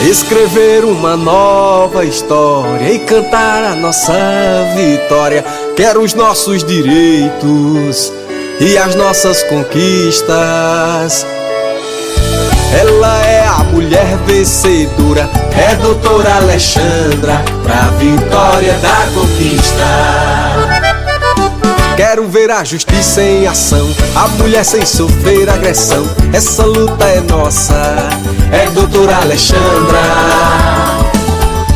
Escrever uma nova história e cantar a nossa vitória. Quero os nossos direitos e as nossas conquistas. Ela é a mulher vencedora, é doutora Alexandra, pra vitória da conquista. Quero ver a justiça em ação, a mulher sem sofrer agressão. Essa luta é nossa, é doutora Alexandra.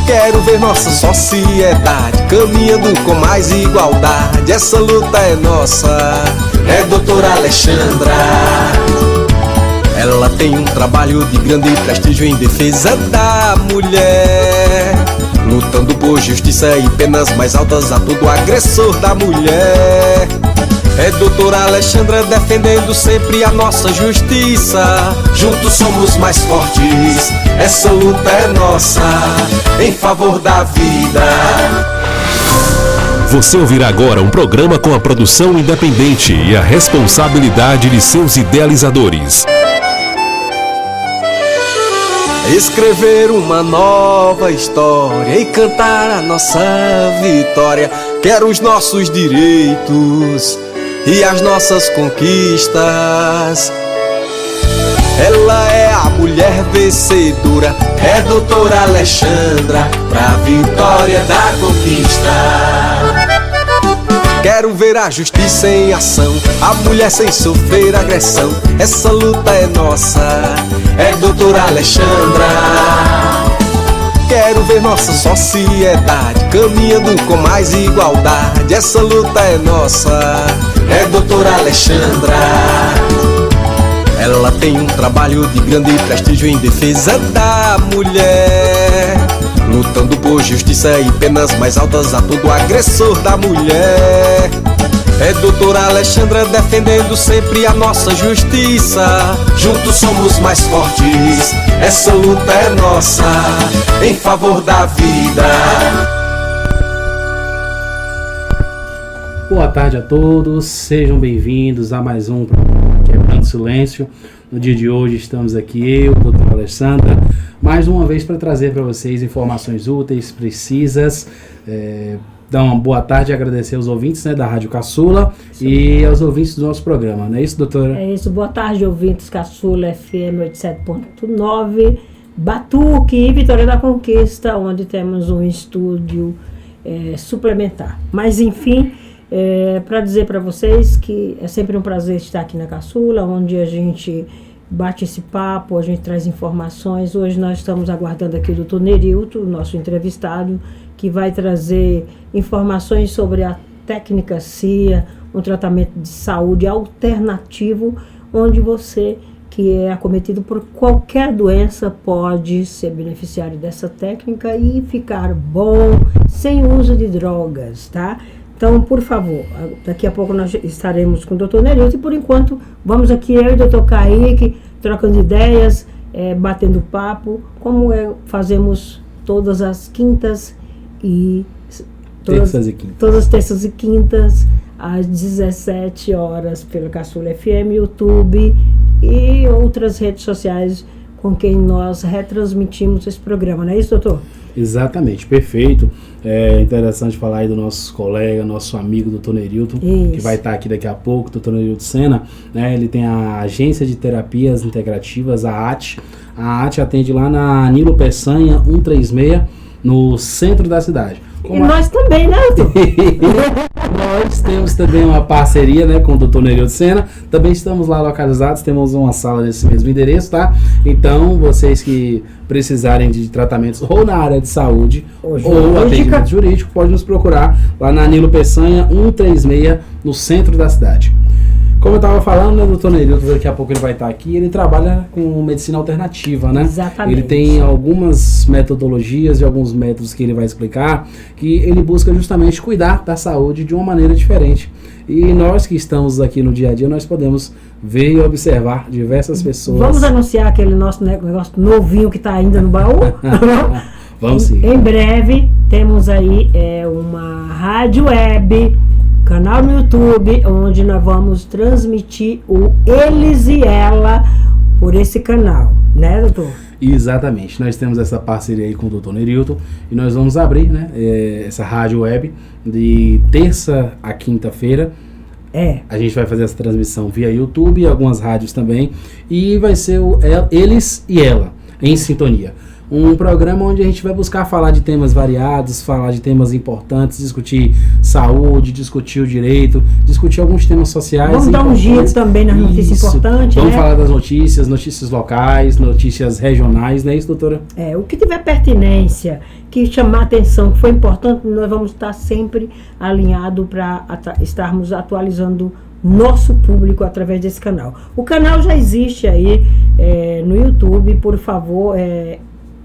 Quero ver nossa sociedade caminhando com mais igualdade. Essa luta é nossa, é doutora Alexandra. Ela tem um trabalho de grande prestígio em defesa da mulher, lutando por justiça e penas mais altas a todo agressor da mulher. É doutora Alexandra defendendo sempre a nossa justiça. Juntos somos mais fortes, essa luta é nossa, em favor da vida. Você ouvirá agora um programa com a produção independente e a responsabilidade de seus idealizadores. Escrever uma nova história e cantar a nossa vitória. Quero os nossos direitos e as nossas conquistas. Ela é a mulher vencedora, é doutora Alexandra, pra vitória da conquista. Quero ver a justiça em ação, a mulher sem sofrer agressão. Essa luta é nossa, é doutora Alexandra. Quero ver nossa sociedade caminhando com mais igualdade. Essa luta é nossa, é doutora Alexandra. Ela tem um trabalho de grande prestígio em defesa da mulher, lutando por justiça e penas mais altas a todo agressor da mulher. É doutora Alexandra defendendo sempre a nossa justiça. Juntos somos mais fortes, essa luta é nossa, em favor da vida. Boa tarde a todos, sejam bem-vindos a mais um Quebrando Silêncio. No dia de hoje estamos aqui, eu, doutora Alexandra, mais uma vez para trazer para vocês informações úteis, precisas. Dar uma boa tarde e agradecer aos ouvintes, né, da Rádio Caçula. Sim. E aos ouvintes do nosso programa, não é isso, doutora? É isso, boa tarde, ouvintes Caçula FM 87.9, Batuque e Vitória da Conquista, onde temos um estúdio suplementar. Mas enfim, para dizer para vocês que é sempre um prazer estar aqui na Caçula, onde a gente bate esse papo, a gente traz informações. Hoje nós estamos aguardando aqui o doutor Nerilton, nosso entrevistado, que vai trazer informações sobre a técnica CIA, um tratamento de saúde alternativo, onde você que é acometido por qualquer doença pode ser beneficiário dessa técnica e ficar bom, sem uso de drogas, tá? Então, por favor, daqui a pouco nós estaremos com o doutor Nerilton e por enquanto vamos aqui eu e o doutor Kaique trocando ideias, batendo papo, como fazemos todas as quintas e todas as terças e quintas às 17 horas pela Caçula FM, YouTube e outras redes sociais com quem nós retransmitimos esse programa, não é isso, doutor? Exatamente, perfeito. É interessante falar aí do nosso colega, nosso amigo doutor Nerilton, que vai estar aqui daqui a pouco, doutor Nerilton Sena, né? Ele tem a Agência de Terapias Integrativas, a AT. A AT atende lá na Nilo Peçanha 136, no centro da cidade. Nós também, né, doutor? Nós temos também uma parceria, né, com o Dr. Nerilton Sena. Também estamos lá localizados, temos uma sala nesse mesmo endereço, tá? Então, vocês que precisarem de tratamentos ou na área de saúde ou atendimento jurídico, pode nos procurar lá na Nilo Peçanha 136, no centro da cidade. Como eu estava falando, né, doutor Nerilton, daqui a pouco ele vai estar aqui, ele trabalha com medicina alternativa, né? Exatamente. Ele tem algumas metodologias e alguns métodos que ele vai explicar, que ele busca justamente cuidar da saúde de uma maneira diferente. E nós que estamos aqui no dia a dia, nós podemos ver e observar diversas pessoas. Vamos anunciar aquele nosso negócio novinho que está ainda no baú? Vamos sim. Em breve temos aí uma rádio web, canal no YouTube, onde nós vamos transmitir o Eles e Ela por esse canal. Né, doutor? Exatamente, nós temos essa parceria aí com o Dr. Nerilton e nós vamos abrir, né, essa rádio web de terça a quinta-feira. A gente vai fazer essa transmissão via YouTube e algumas rádios também, e vai ser Eles e Ela em Sintonia. Um programa onde a gente vai buscar falar de temas variados, falar de temas importantes, discutir saúde, discutir o direito, discutir alguns temas sociais. Vamos dar um giro também nas notícias importantes, Vamos né? falar das notícias locais, notícias regionais, não é isso, doutora? O que tiver pertinência, que chamar atenção, que foi importante, nós vamos estar sempre alinhados para estarmos atualizando nosso público através desse canal. O canal já existe aí no YouTube, por favor,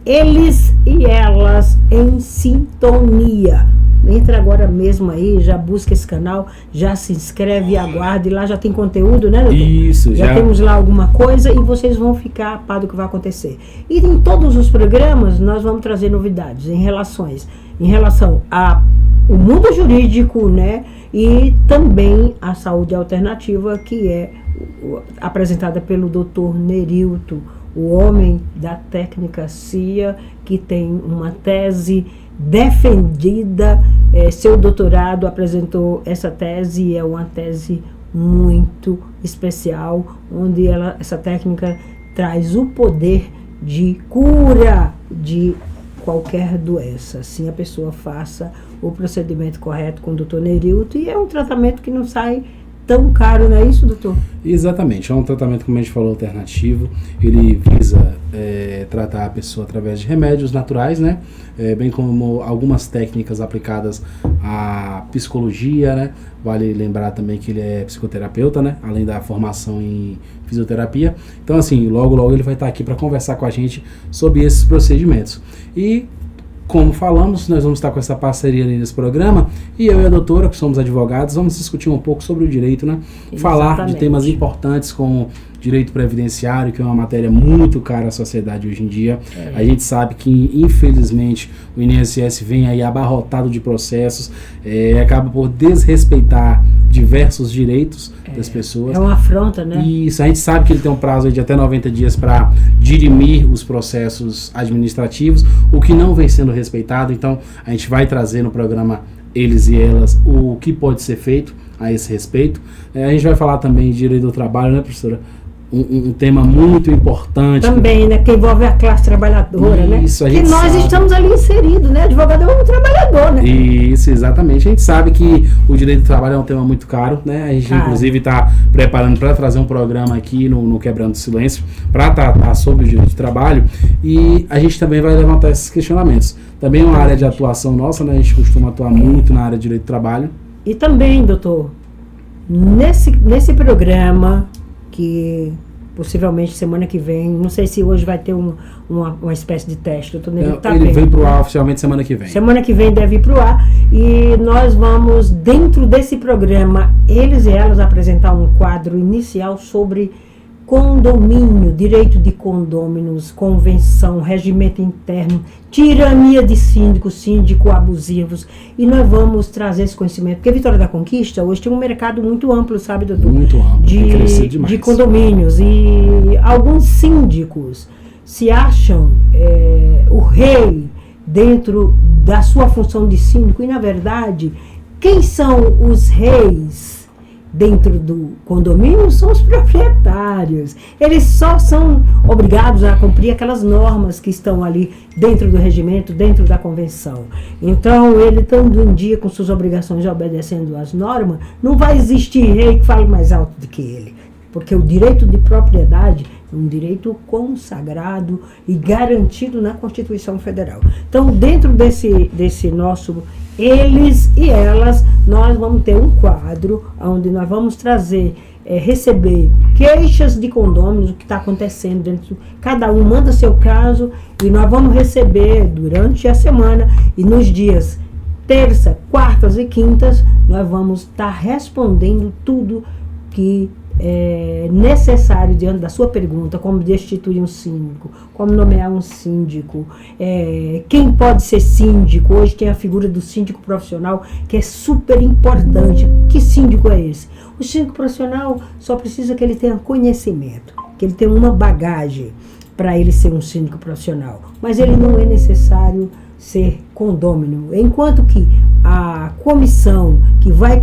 Eles e Elas em Sintonia. Entra agora mesmo aí, já busca esse canal, já se inscreve e aguarde. Lá já tem conteúdo, né, doutor? Isso, já temos lá alguma coisa e vocês vão ficar a par do que vai acontecer. E em todos os programas nós vamos trazer novidades em relação ao mundo jurídico, né? E também a saúde alternativa, que é apresentada pelo Dr. Nerilton, o homem da técnica CIA, que tem uma tese defendida, seu doutorado apresentou essa tese, e é uma tese muito especial, onde essa técnica traz o poder de cura de qualquer doença, assim a pessoa faça o procedimento correto com o Dr. Nerilton, e é um tratamento que não sai tão caro, não é isso, doutor? Exatamente, é um tratamento, como a gente falou, alternativo. Ele visa tratar a pessoa através de remédios naturais, né? Bem como algumas técnicas aplicadas à psicologia, né? Vale lembrar também que ele é psicoterapeuta, né? Além da formação em fisioterapia. Então, assim, logo ele vai estar aqui para conversar com a gente sobre esses procedimentos. E como falamos, nós vamos estar com essa parceria ali nesse programa, e eu e a doutora, que somos advogados, vamos discutir um pouco sobre o direito, né? Exatamente. Falar de temas importantes como direito previdenciário, que é uma matéria muito cara à sociedade hoje em dia. A gente sabe que, infelizmente, o INSS vem aí abarrotado de processos, acaba por desrespeitar diversos direitos das pessoas. É uma afronta, né? Isso, a gente sabe que ele tem um prazo aí de até 90 dias para dirimir os processos administrativos, o que não vem sendo respeitado. Então, a gente vai trazer no programa Eles e Elas o que pode ser feito a esse respeito. A gente vai falar também de direito do trabalho, né, professora? Um tema muito importante. Também, né? Que envolve a classe trabalhadora, isso, né? A gente que nós sabe. Estamos ali inseridos, né? Advogado é um trabalhador, né? Isso, exatamente. A gente sabe que o direito do trabalho é um tema muito caro, né? A gente, inclusive, está preparando para trazer um programa aqui no Quebrando o Silêncio para tratar sobre o direito do trabalho, e a gente também vai levantar esses questionamentos. Também é uma área de atuação nossa, né? A gente costuma atuar muito na área de direito do trabalho. E também, doutor, nesse programa, que possivelmente semana que vem, não sei se hoje vai ter uma espécie de teste, doutor Nerilton, ele vem pro ar oficialmente semana que vem. Semana que vem deve ir pro ar, e nós vamos, dentro desse programa, Eles e Elas, apresentar um quadro inicial sobre condomínio, direito de condôminos, convenção, regimento interno, tirania de síndico abusivos, e nós vamos trazer esse conhecimento, porque Vitória da Conquista hoje tem um mercado muito amplo, sabe, doutor? Muito amplo, tem crescido demais. De condomínios, e alguns síndicos se acham o rei dentro da sua função de síndico, e na verdade, quem são os reis dentro do condomínio são os proprietários. Eles só são obrigados a cumprir aquelas normas que estão ali dentro do regimento, dentro da convenção. Então, ele estando em dia com suas obrigações, obedecendo às normas, não vai existir rei que fale mais alto do que ele. Porque o direito de propriedade é um direito consagrado e garantido na Constituição Federal. Então, dentro desse nosso Eles e Elas, nós vamos ter um quadro onde nós vamos trazer, receber queixas de condôminos, o que está acontecendo dentro. Cada um manda seu caso, e nós vamos receber durante a semana, e nos dias terça, quartas e quintas, nós vamos estar respondendo tudo que é necessário diante da sua pergunta, como destituir um síndico, como nomear um síndico, quem pode ser síndico. Hoje tem a figura do síndico profissional, que é super importante. Que síndico é esse? O síndico profissional só precisa que ele tenha conhecimento, que ele tenha uma bagagem, para ele ser um síndico profissional. Mas ele não é necessário ser condômino. Enquanto que a comissão que vai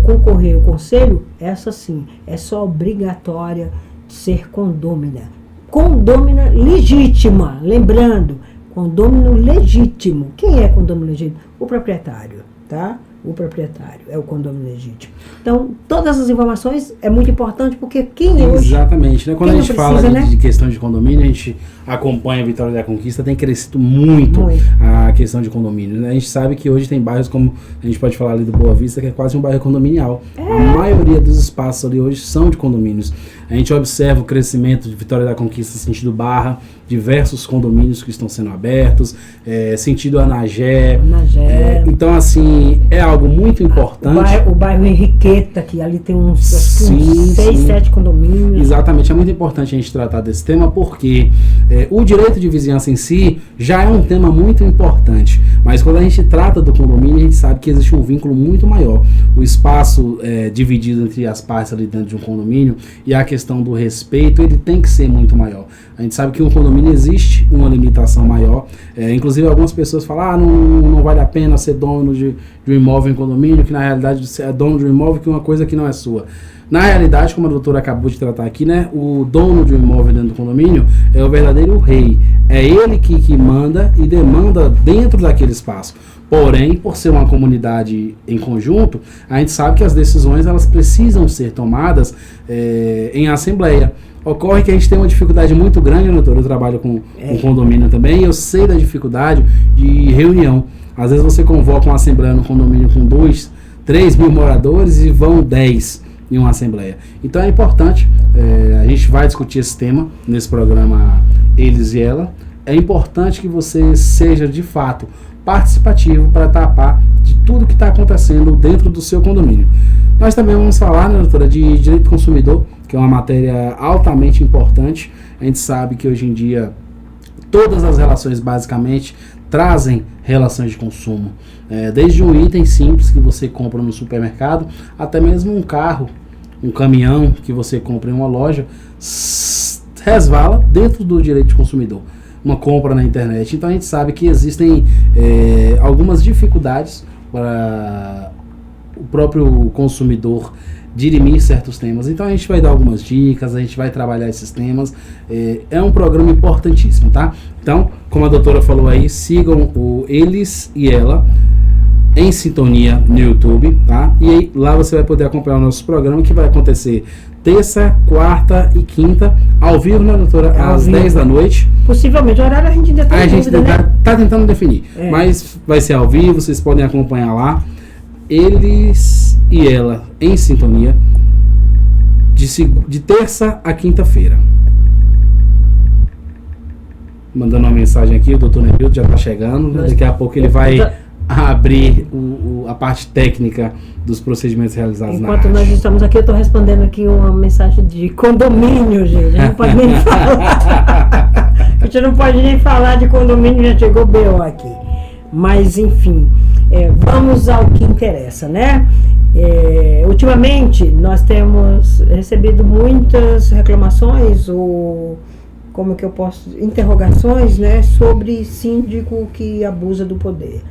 concorrer ao conselho, essa sim, é só obrigatória de ser condômina. Condômina legítima, lembrando, condômino legítimo. Quem é condômino legítimo? O proprietário, tá? O proprietário é o condômino legítimo. Então, todas as informações é muito importante, porque quem hoje... Exatamente, né? Quando a gente precisa, fala né? de questão de condomínio, a gente acompanha a Vitória da Conquista, tem crescido muito a questão de condomínio, né? A gente sabe que hoje tem bairros como, a gente pode falar ali do Boa Vista, que é quase um bairro condominial. A maioria dos espaços ali hoje são de condomínios. A gente observa o crescimento de Vitória da Conquista sentido Barra, diversos condomínios que estão sendo abertos, sentido Anagé. Então, assim, é algo muito importante. O bairro Henriqueta, que ali tem uns 6, 7 condomínios. Exatamente, é muito importante a gente tratar desse tema, porque o direito de vizinhança em si já é um tema muito importante, mas quando a gente trata do condomínio, a gente sabe que existe um vínculo muito maior. O espaço dividido entre as partes ali dentro de um condomínio e a questão do respeito, ele tem que ser muito maior. A gente sabe que um condomínio existe uma limitação maior, inclusive algumas pessoas falam, não vale a pena ser dono de um imóvel em condomínio, que na realidade você é dono de um imóvel que é uma coisa que não é sua. Na realidade, como a doutora acabou de tratar aqui, né, o dono de um imóvel dentro do condomínio é o verdadeiro rei. É ele que manda e demanda dentro daquele espaço. Porém, por ser uma comunidade em conjunto, a gente sabe que as decisões elas precisam ser tomadas em assembleia. Ocorre que a gente tem uma dificuldade muito grande, doutor. Eu trabalho com condomínio também, e eu sei da dificuldade de reunião. Às vezes você convoca uma assembleia no condomínio com 2, 3 mil moradores e vão 10 em uma assembleia. Então é importante, a gente vai discutir esse tema nesse programa Eles e Ela. É importante que você seja de fato participativo para tapar de tudo que está acontecendo dentro do seu condomínio. Nós também vamos falar, né, doutora, de direito do consumidor, que é uma matéria altamente importante. A gente sabe que hoje em dia todas as relações basicamente trazem relações de consumo. Desde um item simples que você compra no supermercado, até mesmo um carro, um caminhão que você compra em uma loja, resvala dentro do direito de consumidor. Uma compra na internet. Então a gente sabe que existem algumas dificuldades para o próprio consumidor dirimir certos temas. Então a gente vai dar algumas dicas, a gente vai trabalhar esses temas. É um programa importantíssimo, tá? Então, como a doutora falou aí, sigam o Eles e Ela em sintonia no YouTube, tá? E aí, lá você vai poder acompanhar o nosso programa, que vai acontecer terça, quarta e quinta, ao vivo, né, doutora? Às 10 da noite. Possivelmente, o horário a gente ainda está tá tentando definir, mas vai ser ao vivo, vocês podem acompanhar lá. Eles e Ela em sintonia, de terça a quinta-feira. Mandando uma mensagem aqui, o doutor Neilton já está chegando, né? Daqui a pouco ele vai abrir a parte técnica dos procedimentos realizados na Enquanto nós estamos aqui, eu estou respondendo aqui uma mensagem de condomínio, gente. A gente não pode nem falar. A gente não pode nem falar de condomínio, já chegou o BO aqui. Mas, enfim, vamos ao que interessa, né? Ultimamente, nós temos recebido muitas reclamações ou, como que eu posso, interrogações, né, sobre síndico que abusa do poder.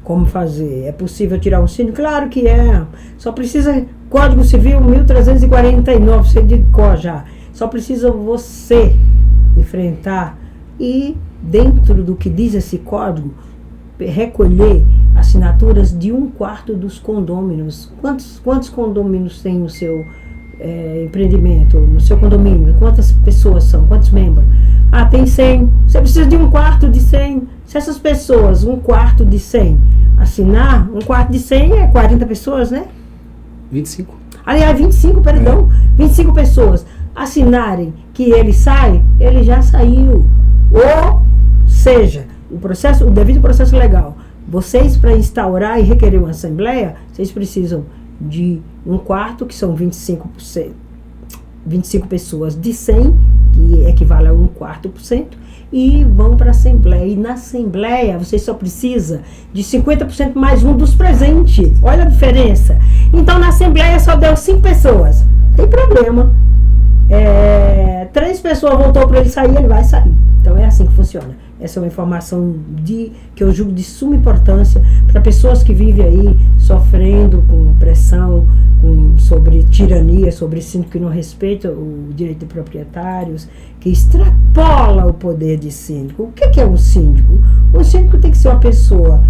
Como fazer? É possível tirar um síndico? Claro que é. Só precisa Código Civil 1349, você de cor já. Só precisa você enfrentar e, dentro do que diz esse código, recolher assinaturas de 1/4 dos condôminos. Quantos condôminos tem no seu empreendimento, no seu condomínio? Quantas pessoas são? Quantos membros? Tem 100. Você precisa de 1/4 de 100. Se essas pessoas, 1/4 de 100, assinar, 1/4 de 100 é 40 pessoas, né? 25. Aliás, 25, perdão. 25 pessoas assinarem que ele sai, ele já saiu. Ou seja, o devido processo legal. Vocês, para instaurar e requerer uma assembleia, vocês precisam de 1/4, que são 25 pessoas de 100, que equivale a 1/4%, e vão para a assembleia. E na assembleia, vocês só precisam de 50% mais um dos presentes. Olha a diferença. Então, na assembleia só deu 5 pessoas. Tem problema. 3 pessoas voltou para ele sair, ele vai sair. Então é assim que funciona. Essa é uma informação que eu julgo de suma importância para pessoas que vivem aí sofrendo com pressão, sobre tirania, sobre síndico que não respeita o direito de proprietários, que extrapola o poder de síndico. O que é um síndico? Um síndico tem que ser uma pessoa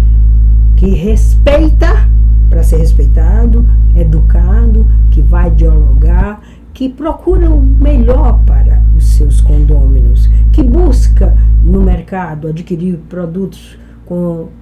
que respeita para ser respeitado, educado, que vai dialogar, que procura o melhor para os seus condôminos, que busca no mercado adquirir produtos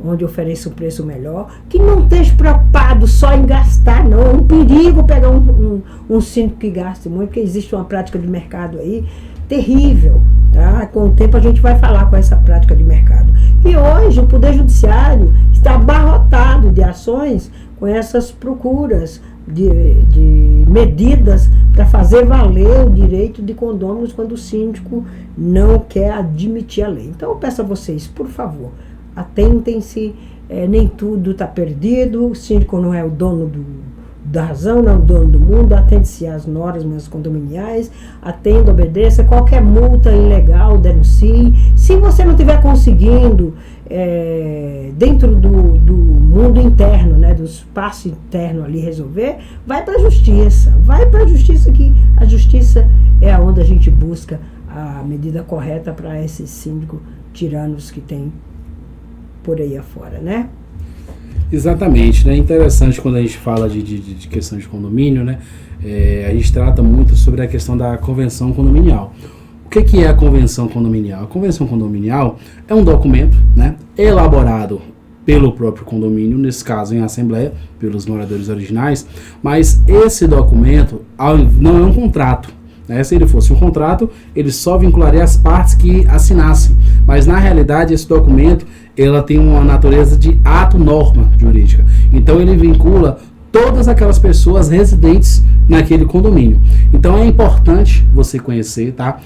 onde ofereça um preço melhor, que não esteja preocupado só em gastar, não. É um perigo pegar um síndico que gaste muito, porque existe uma prática de mercado aí terrível. Tá? Com o tempo a gente vai falar com essa prática de mercado. E hoje o Poder Judiciário está abarrotado de ações com essas procuras de medidas para fazer valer o direito de condôminos quando o síndico não quer admitir a lei. Então eu peço a vocês, por favor, atentem-se, nem tudo está perdido, o síndico não é o dono da razão, não é o dono do mundo, atende-se às normas condominiais, atenda, obedeça, qualquer multa ilegal, denuncie. Se você não estiver conseguindo, dentro do mundo interno, né, do espaço interno ali resolver, vai para a justiça, que a justiça é onde a gente busca a medida correta para esses síndicos tiranos que tem por aí afora, né? Exatamente, né? Interessante quando a gente fala de questão de condomínio, né? A gente trata muito sobre a questão da convenção condominial. O que é a convenção condominial? A convenção condominial é um documento, né, elaborado pelo próprio condomínio, nesse caso em assembleia, pelos moradores originais, mas esse documento não é um contrato. Se ele fosse um contrato, ele só vincularia as partes que assinassem. Mas na realidade esse documento ela tem uma natureza de ato-norma jurídica. Então ele vincula todas aquelas pessoas residentes naquele condomínio. Então é importante você conhecer, tá?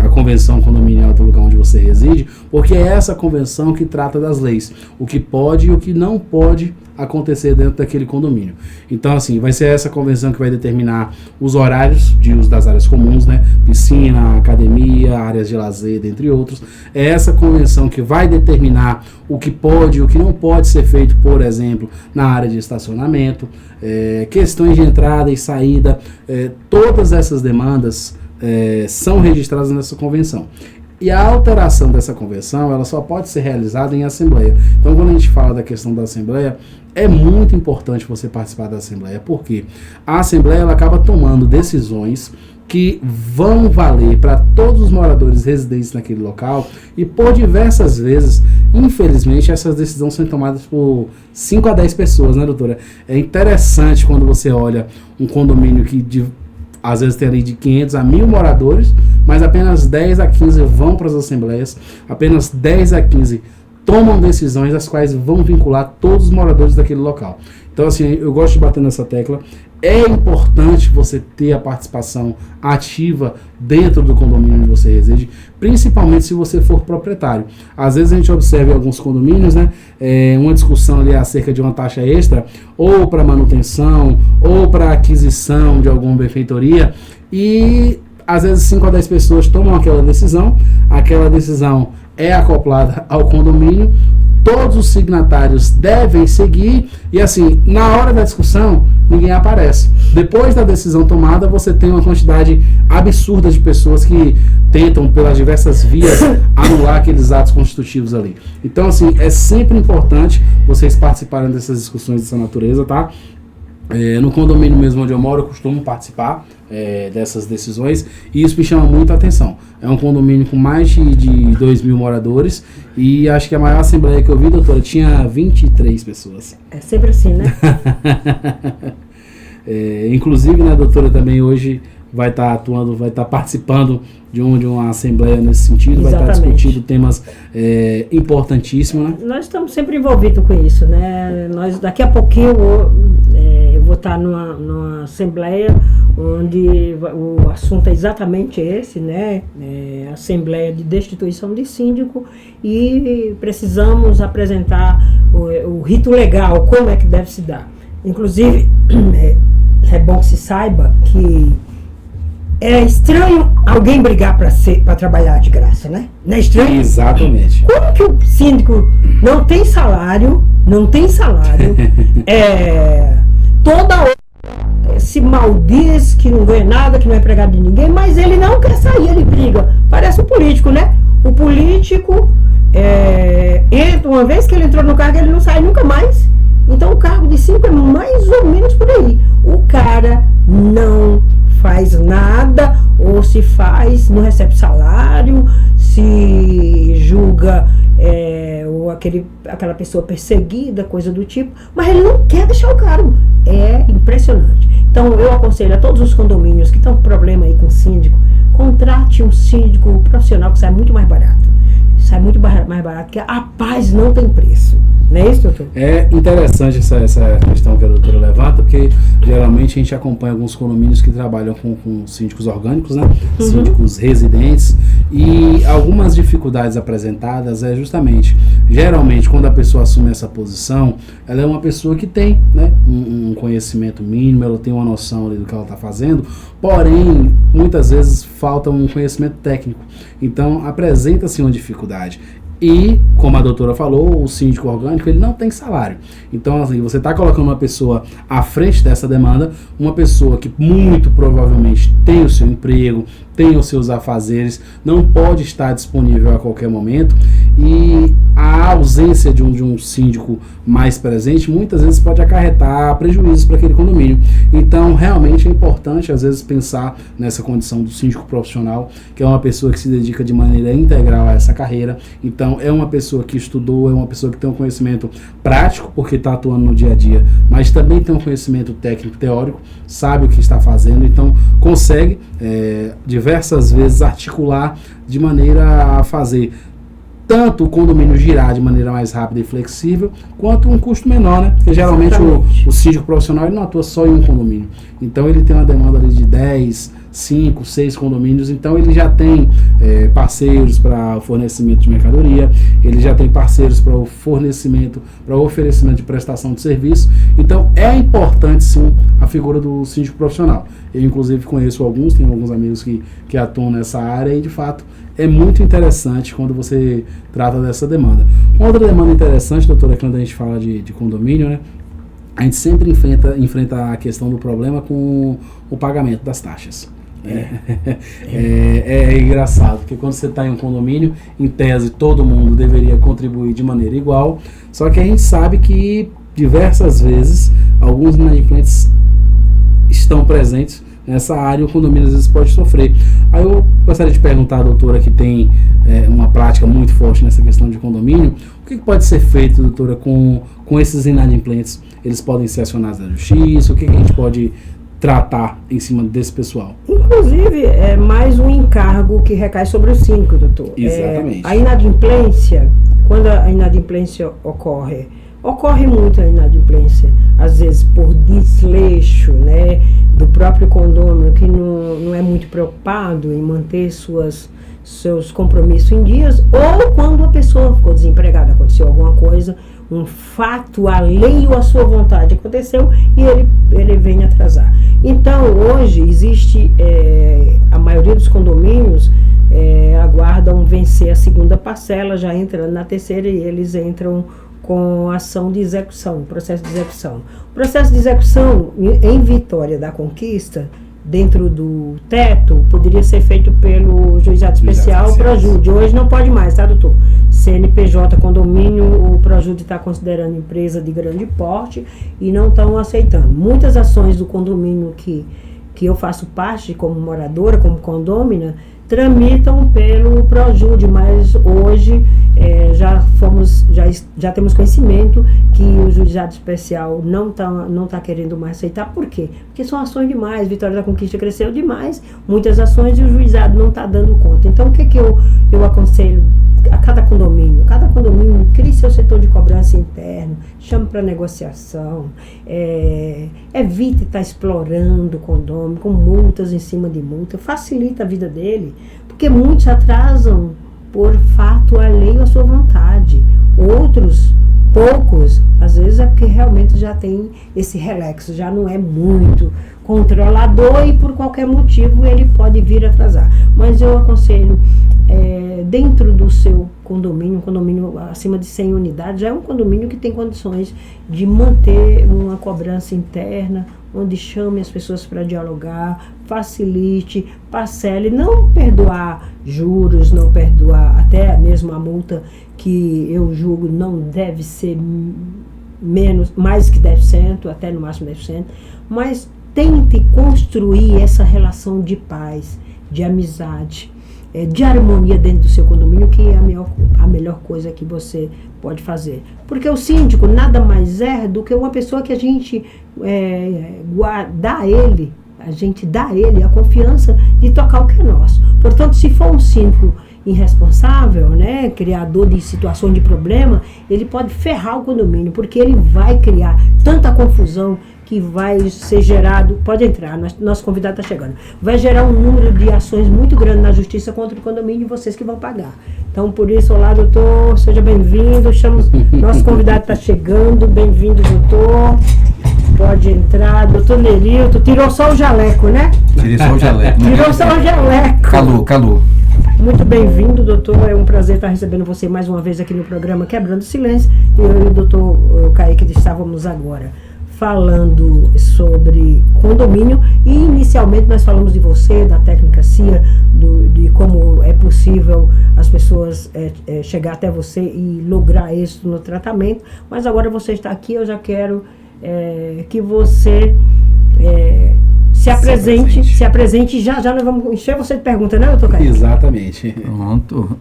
A convenção condominial do lugar onde você reside, porque é essa convenção que trata das leis, o que pode e o que não pode acontecer dentro daquele condomínio. Então, assim, vai ser essa convenção que vai determinar os horários de uso das áreas comuns, né? Piscina, academia, áreas de lazer, dentre outros. É essa convenção que vai determinar o que pode e o que não pode ser feito, por exemplo, na área de estacionamento, questões de entrada e saída, todas essas demandas são registradas nessa convenção. E a alteração dessa convenção, ela só pode ser realizada em assembleia. Então, quando a gente fala da questão da assembleia, é muito importante você participar da assembleia, porque a assembleia ela acaba tomando decisões que vão valer para todos os moradores residentes naquele local, e por diversas vezes, infelizmente, essas decisões são tomadas por 5 a 10 pessoas, né, doutora? É interessante quando você olha um condomínio que às vezes tem ali de 500 a 1.000 moradores, mas apenas 10 a 15 vão para as assembleias, apenas 10 a 15 tomam decisões as quais vão vincular todos os moradores daquele local. Então, assim, eu gosto de bater nessa tecla. É importante você ter a participação ativa dentro do condomínio onde você reside, principalmente se você for proprietário. Às vezes a gente observa em alguns condomínios, né, uma discussão ali acerca de uma taxa extra, ou para manutenção, ou para aquisição de alguma benfeitoria, e às vezes 5 a 10 pessoas tomam aquela decisão é acoplada ao condomínio, todos os signatários devem seguir, e assim, na hora da discussão, ninguém aparece. Depois da decisão tomada, você tem uma quantidade absurda de pessoas que tentam, pelas diversas vias, anular aqueles atos constitutivos ali. Então, assim, é sempre importante vocês participarem dessas discussões dessa natureza, tá? No condomínio mesmo onde eu moro, eu costumo participar dessas decisões, e isso me chama muita atenção. É um condomínio com mais de 2.000 moradores, e acho que a maior assembleia que eu vi, doutora, tinha 23 pessoas. É sempre assim, né? Inclusive, né, doutora, também hoje vai estar atuando, vai estar participando de uma assembleia nesse sentido. Exatamente. Vai estar discutindo temas importantíssimos, né? Nós estamos sempre envolvidos com isso, né? Daqui a pouquinho eu vou estar numa assembleia onde o assunto é exatamente esse, né? Assembleia de destituição de síndico, e precisamos apresentar o rito legal, como é que deve se dar. Inclusive, é bom que se saiba que É estranho alguém brigar para trabalhar de graça, né? Não é estranho? Exatamente. Como que o síndico não tem salário, toda hora se maldiz que não ganha nada, que não é empregado de ninguém, mas ele não quer sair, ele briga. Parece um político, né? O político, uma vez que ele entrou no cargo, ele não sai nunca mais. Então o cargo de síndico é mais ou menos por aí. O cara não faz nada, ou se faz, não recebe salário, se julga ou aquela pessoa perseguida, coisa do tipo, mas ele não quer deixar o cargo. É impressionante. Então eu aconselho a todos os condomínios que estão com problema aí com o síndico, contrate um síndico profissional que sai muito mais barato. Sai muito mais barato, porque a paz não tem preço. Não é isso, doutor? É interessante essa questão que a doutora levanta, porque geralmente a gente acompanha alguns condomínios que trabalham com síndicos orgânicos, né? Síndicos residentes, e algumas dificuldades apresentadas é justamente, geralmente, quando a pessoa assume essa posição, ela é uma pessoa que tem, né, um conhecimento mínimo, ela tem uma noção ali do que ela está fazendo, porém, muitas vezes falta um conhecimento técnico. Então, apresenta-se uma dificuldade. E, como a doutora falou, o síndico orgânico, ele não tem salário. Então, assim, você está colocando uma pessoa à frente dessa demanda, uma pessoa que muito provavelmente tem o seu emprego, tem os seus afazeres, não pode estar disponível a qualquer momento, e a ausência de um síndico mais presente, muitas vezes pode acarretar prejuízos para aquele condomínio. Então, realmente é importante, às vezes, pensar nessa condição do síndico profissional, que é uma pessoa que se dedica de maneira integral a essa carreira. Então, é uma pessoa que estudou, é uma pessoa que tem um conhecimento prático, porque está atuando no dia a dia, mas também tem um conhecimento técnico, teórico, sabe o que está fazendo, então consegue diversas vezes articular de maneira a fazer tanto o condomínio girar de maneira mais rápida e flexível, quanto um custo menor, né? Porque geralmente o síndico profissional ele não atua só em um condomínio. Então ele tem uma demanda ali de 10, 5, 6 condomínios, então ele já tem parceiros para o fornecimento de mercadoria, ele já tem parceiros para o fornecimento, para o oferecimento de prestação de serviço. Então é importante sim a figura do síndico profissional. Eu inclusive conheço alguns, tenho alguns amigos que atuam nessa área, e de fato é muito interessante quando você trata dessa demanda. Uma outra demanda interessante, doutora, quando a gente fala de condomínio, né? A gente sempre enfrenta a questão do problema com o pagamento das taxas. É engraçado, porque quando você está em um condomínio, em tese todo mundo deveria contribuir de maneira igual, só que a gente sabe que diversas vezes alguns inadimplentes estão presentes nessa área e o condomínio às vezes pode sofrer. Aí eu gostaria de perguntar à doutora, que tem uma prática muito forte nessa questão de condomínio, o que pode ser feito, doutora, com esses inadimplentes? Eles podem ser acionados na justiça? O que a gente pode tratar em cima desse pessoal? Inclusive, é mais um encargo que recai sobre o síndico, doutor. Exatamente. A inadimplência, quando a inadimplência ocorre muito a inadimplência, às vezes por desleixo, né, do próprio condômino, que não é muito preocupado em manter seus compromissos em dias, ou quando a pessoa ficou desempregada, aconteceu alguma coisa, um fato alheio à sua vontade aconteceu e ele vem atrasar. Então, hoje, existe, a maioria dos condomínios aguardam vencer a segunda parcela, já entrando na terceira, e eles entram com ação de execução, processo de execução. O processo de execução em Vitória da Conquista, dentro do teto, poderia ser feito pelo juizado especial Projude. Hoje não pode mais, tá, doutor? CNPJ, condomínio, o Projude está considerando empresa de grande porte e não estão aceitando. Muitas ações do condomínio que eu faço parte como moradora, como condômina, tramitam pelo Projude, mas hoje já temos conhecimento que o juizado especial não tá querendo mais aceitar. Por quê? Porque são ações demais, Vitória da Conquista cresceu demais, muitas ações, e o juizado não está dando conta. Então, o que eu aconselho a cada condomínio? Cada condomínio crie seu setor de cobrança interno, chame para negociação, evite estar explorando o condomínio com multas em cima de multa, facilita a vida dele, porque muitos atrasam por fato alheio à sua vontade. Outros, poucos, às vezes é porque realmente já tem esse relexo, já não é muito controlador e por qualquer motivo ele pode vir atrasar. Mas eu aconselho, dentro do seu condomínio, um condomínio acima de 100 unidades, já é um condomínio que tem condições de manter uma cobrança interna, onde chame as pessoas para dialogar, facilite, parcele, não perdoar juros, não perdoar até mesmo a multa, que eu julgo não deve ser mais que 10%, até no máximo 10%, mas tente construir essa relação de paz, de amizade, de harmonia dentro do seu condomínio, que é a melhor coisa que você pode fazer. Porque o síndico nada mais é do que uma pessoa que a gente dá a ele a confiança de tocar o que é nosso. Portanto, se for um síndico irresponsável, né, criador de situações de problema, ele pode ferrar o condomínio, porque ele vai criar tanta confusão que vai ser gerado, pode entrar, nosso convidado está chegando, vai gerar um número de ações muito grande na justiça contra o condomínio e vocês que vão pagar. Então, por isso, olá, doutor, seja bem-vindo, nosso convidado está chegando, bem-vindo, doutor, pode entrar, doutor Nerilton, tirou só o jaleco, né? Tirei só o jaleco. Tirou só o jaleco. Calor. Muito bem-vindo, doutor. É um prazer estar recebendo você mais uma vez aqui no programa Quebrando o Silêncio. E eu e o doutor Kaique estávamos agora falando sobre condomínio e inicialmente nós falamos de você, da técnica CIA, de como é possível as pessoas chegar até você e lograr êxito no tratamento. Mas agora você está aqui, eu já quero que você se apresente, já nós vamos encher você de perguntas, né, doutor Caio? Exatamente. Pronto.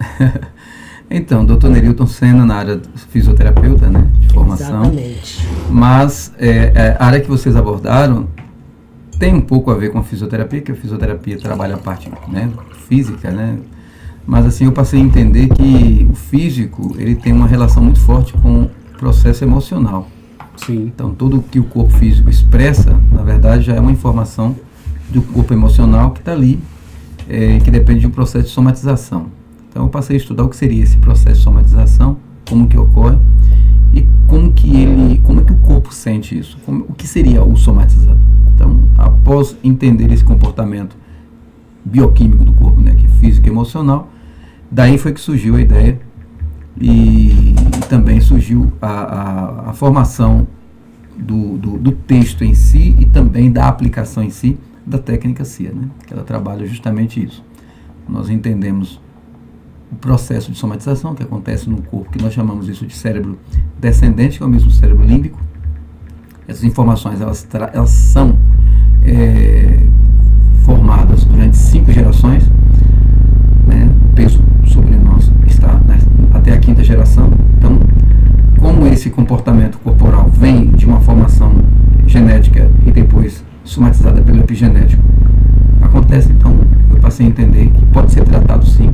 Então, doutor Nerilton Senna, na área de fisioterapeuta, né, de formação. Exatamente. Mas a área que vocês abordaram tem um pouco a ver com a fisioterapia, que a fisioterapia trabalha a parte, né, física, né? Mas assim, eu passei a entender que o físico, ele tem uma relação muito forte com o processo emocional. Sim. Então, tudo o que o corpo físico expressa, na verdade, já é uma informação do corpo emocional que está ali, que depende de um processo de somatização. Então, eu passei a estudar o que seria esse processo de somatização, como que ocorre e como que o corpo sente isso, o que seria o somatizar. Então, após entender esse comportamento bioquímico do corpo, né, que é físico e emocional, daí foi que surgiu a ideia e também surgiu a formação do texto em si e também da aplicação em si da técnica CIA, né? Que ela trabalha justamente isso. Nós entendemos o processo de somatização que acontece no corpo, que nós chamamos isso de cérebro descendente, que é o mesmo cérebro límbico. Essas informações elas são formadas durante 5 gerações, né? O peso sobre nós está até a 5ª geração. Então, como esse comportamento corporal vem de uma formação genética e depois somatizada pelo epigenético, acontece, então, eu passei a entender que pode ser tratado sim,